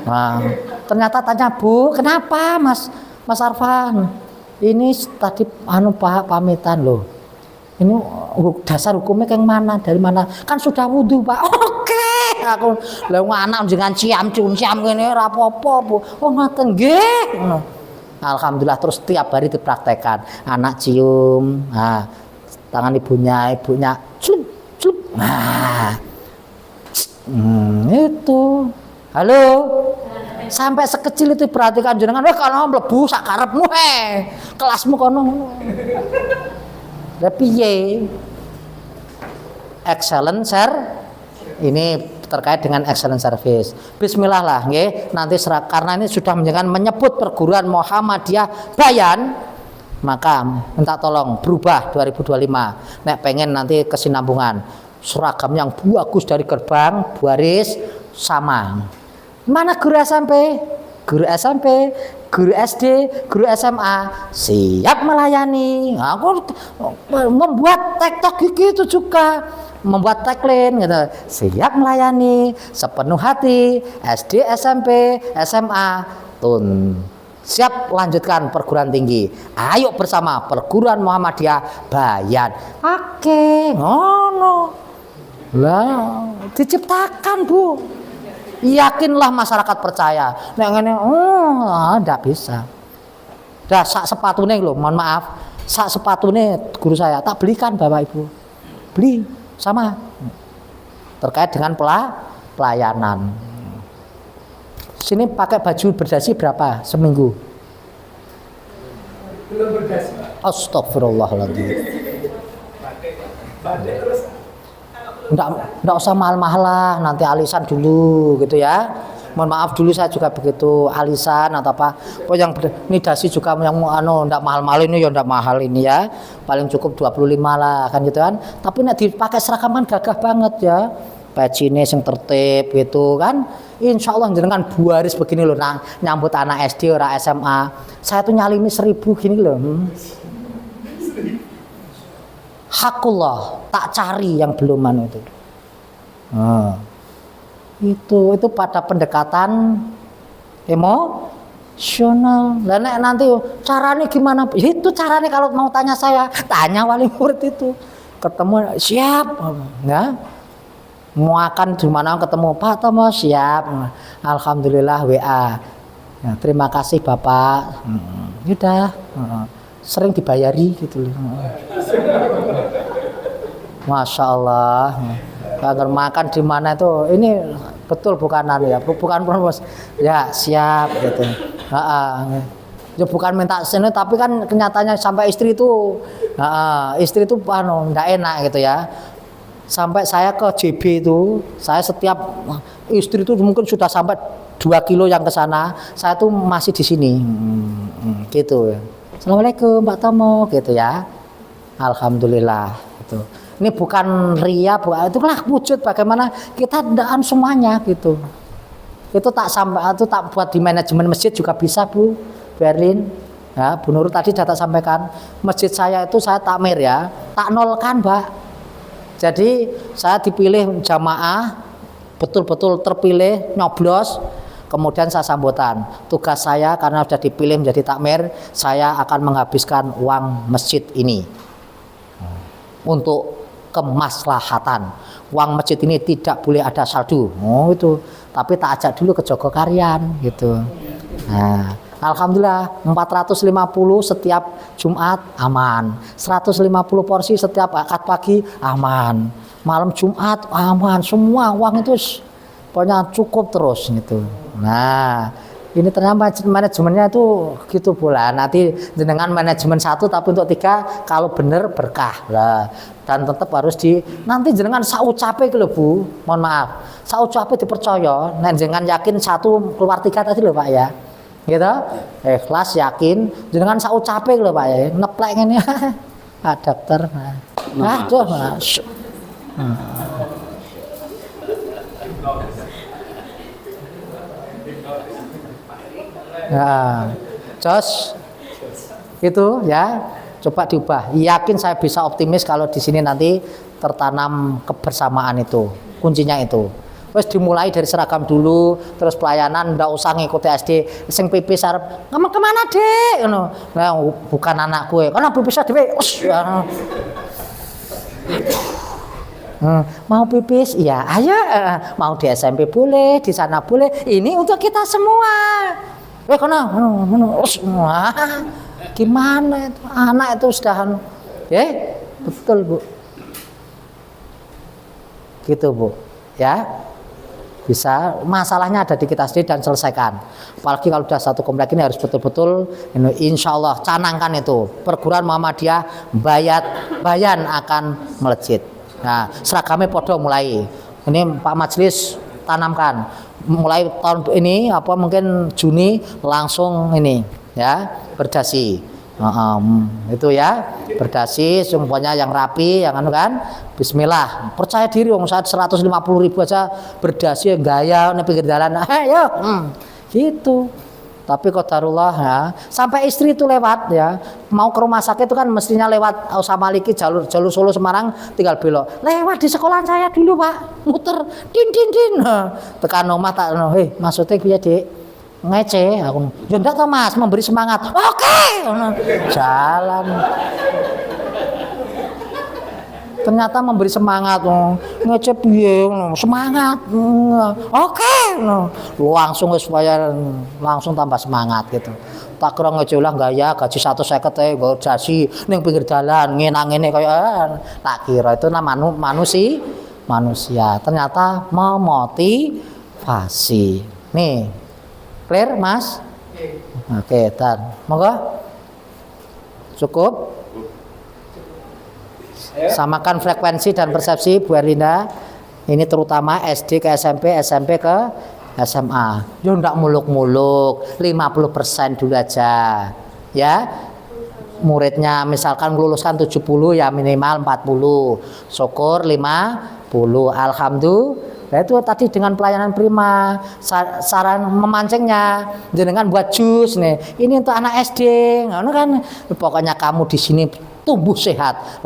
Nah, ternyata tanya Bu, kenapa Mas Arfan? Ini tadi Pak pamitan loh. Ini dasar hukumnya yang mana? Dari mana? Kan sudah wudhu Pak. Oke, aku lha anak jangan ciam ngene ora apa-apa Bu. Oh ngoten nggih. Alhamdulillah terus tiap hari dipraktekkan. Anak cium, tangan ibunya celup. Nah, itu. Halo. Sampai sekecil itu perhatikan jenengan. Kalau mlebu sak karepmu kelasmu kono. Lah piye? Excellent ini terkait dengan excellent service. Bismillah lah nggih. Nanti karena ini sudah menyebut perguruan Muhammadiyah Bayan, maka minta tolong berubah 2025. Nek pengen nanti kesinambungan seragam yang bagus dari gerbang baris sama. Mana guru SMP? Guru SMP, guru SD, guru SMA siap melayani. Aku membuat TikTok gitu juga, membuat tagline gitu. Siap melayani sepenuh hati SD, SMP, SMA siap lanjutkan perguruan tinggi. Ayo bersama perguruan Muhammadiyah Bayan. Oke, ngono. Lah, diciptakan Bu. Yakinlah masyarakat percaya. Nek ngene, ndak bisa. Dah sak sepatune lho, mohon maaf. Sak sepatune guru saya tak belikan Bapak Ibu. Beli sama. Terkait dengan pelayanan. Sini pakai baju berdasi berapa seminggu? Belum berdasi. Astagfirullahaladzim. Batik terus. Nggak usah mahal-mahal lah, nanti alisan dulu gitu ya. Mohon maaf dulu saya juga begitu alisan atau apa. Oh yang ini dasi juga yang nggak mahal-mahal ini ya nggak mahal ini ya. Paling cukup 25 lah kan gitu kan. Tapi nek dipakai seragam kan gagah banget ya. Pecine yang tertib gitu kan. Insya Allah jenengan baris begini loh nyambut anak SD ora SMA. Saya tuh nyalimi 1000 gini loh. Hakullah tak cari yang belum itu. Itu pada pendekatan emosional. Lah nek nanti caranya gimana? Itu caranya kalau mau tanya saya, tanya wali murid itu. Ketemu siap, ya. Mau akan di mana ketemu Pak Tomo siap. Alhamdulillah WA. Ya, terima kasih Bapak. Udah. Sering dibayari gitu loh. Masya Allah. Agar makan di mana itu, ini betul bukan ya, bukan promosi. Ya siap gitu. Ya bukan minta sini, tapi kan kenyataannya sampai istri itu, nggak enak gitu ya. Sampai saya ke JB itu, saya setiap istri itu mungkin sudah sampai 2 kilo yang ke sana, saya tuh masih di sini, gitu. Assalamualaikum Pak Tomo, gitu ya. Alhamdulillah, gitu. Ini bukan ria, itulah wujud bagaimana kita daan semuanya gitu. Itu tak sampai, itu tak buat di manajemen masjid juga bisa Bu Berlin. Ya, Bu Nurul tadi sudah tak sampaikan, masjid saya itu saya takmir ya, tak nolkan Mbak. Jadi saya dipilih jamaah, betul-betul terpilih, nyoblos, kemudian saya sambutan. Tugas saya karena sudah dipilih menjadi takmir, saya akan menghabiskan uang masjid ini untuk kemaslahatan. Uang masjid ini tidak boleh ada saldo. Oh itu. Tapi tak ajak dulu ke Jogokarian gitu. Nah, alhamdulillah 450 setiap Jumat aman. 150 porsi setiap akad pagi aman. Malam Jumat aman. Semua uang itu pokoknya cukup terus gitu. Nah, ini ternyata manajemennya itu gitu pula. Nanti dengan manajemen 1 tapi untuk 3 kalau bener berkah lah. Dan tetap harus nanti jenengan saucape gitu Bu. Mohon maaf. Saucape dipercaya. Nah jenengan yakin 1 keluar 3 tadi loh Pak ya. Gitu. Ikhlas yakin jenengan saucape gitu Pak ya. Neplek ini. Dokter. Aduh. Nah, jos itu ya, coba diubah. Yakin saya bisa optimis kalau di sini nanti tertanam kebersamaan itu, kuncinya itu. Terus dimulai dari seragam dulu, terus pelayanan ndak usah ngikuti SD. Sing pipis arep kemana Dek? Ngono. Nah, bukan anak gue. Karena pipis dhewe. Mau pipis? Iya, ayo. Mau di SMP boleh, di sana boleh. Ini untuk kita semua. Gimana itu anak itu sudah betul Bu, gitu Bu ya, bisa masalahnya ada di kita sendiri dan selesaikan. Apalagi kalau sudah satu komplek ini harus betul-betul insya Allah canangkan itu perguruan Muhammadiyah bayan akan melejit. Nah seragamnya podo mulai ini Pak Majelis tanamkan mulai tahun ini mungkin Juni langsung ini ya berdasi itu ya berdasi semuanya yang rapi yang kan bismillah percaya diri saat 150.000 aja berdasi gaya nih pinggir jalan ayo gitu. Tapi qadarullah ya sampai istri itu lewat ya mau ke rumah sakit itu kan mestinya lewat Usamaliki jalur Solo Semarang tinggal belok lewat di sekolahan saya dulu Pak muter din tekan omah tak maksudnya piye Dik ngece aku ya ndak toh Mas memberi semangat oke jalan ternyata memberi semangat ngece piye semangat oke langsung supaya langsung tambah semangat gitu tak kira ngece ulah gaya gaji 150 nggo jasi ning pinggir dalan ngenang-ngene kaya tak kira itu namanya manusia ternyata memotivasi nih clear Mas oke dan monggo cukup. Samakan frekuensi dan persepsi Bu Erlinda. Ini terutama SD ke SMP, SMP ke SMA. Ya ndak muluk-muluk, 50% dulu aja. Ya. Muridnya misalkan meluluskan 70 ya minimal 40. Syukur 50. Alhamdulillah. Nah itu tadi dengan pelayanan prima, saran memancingnya, dengan buat jus nih. Ini untuk anak SD, ngono kan. Pokoknya kamu di sini tumbuh sehat.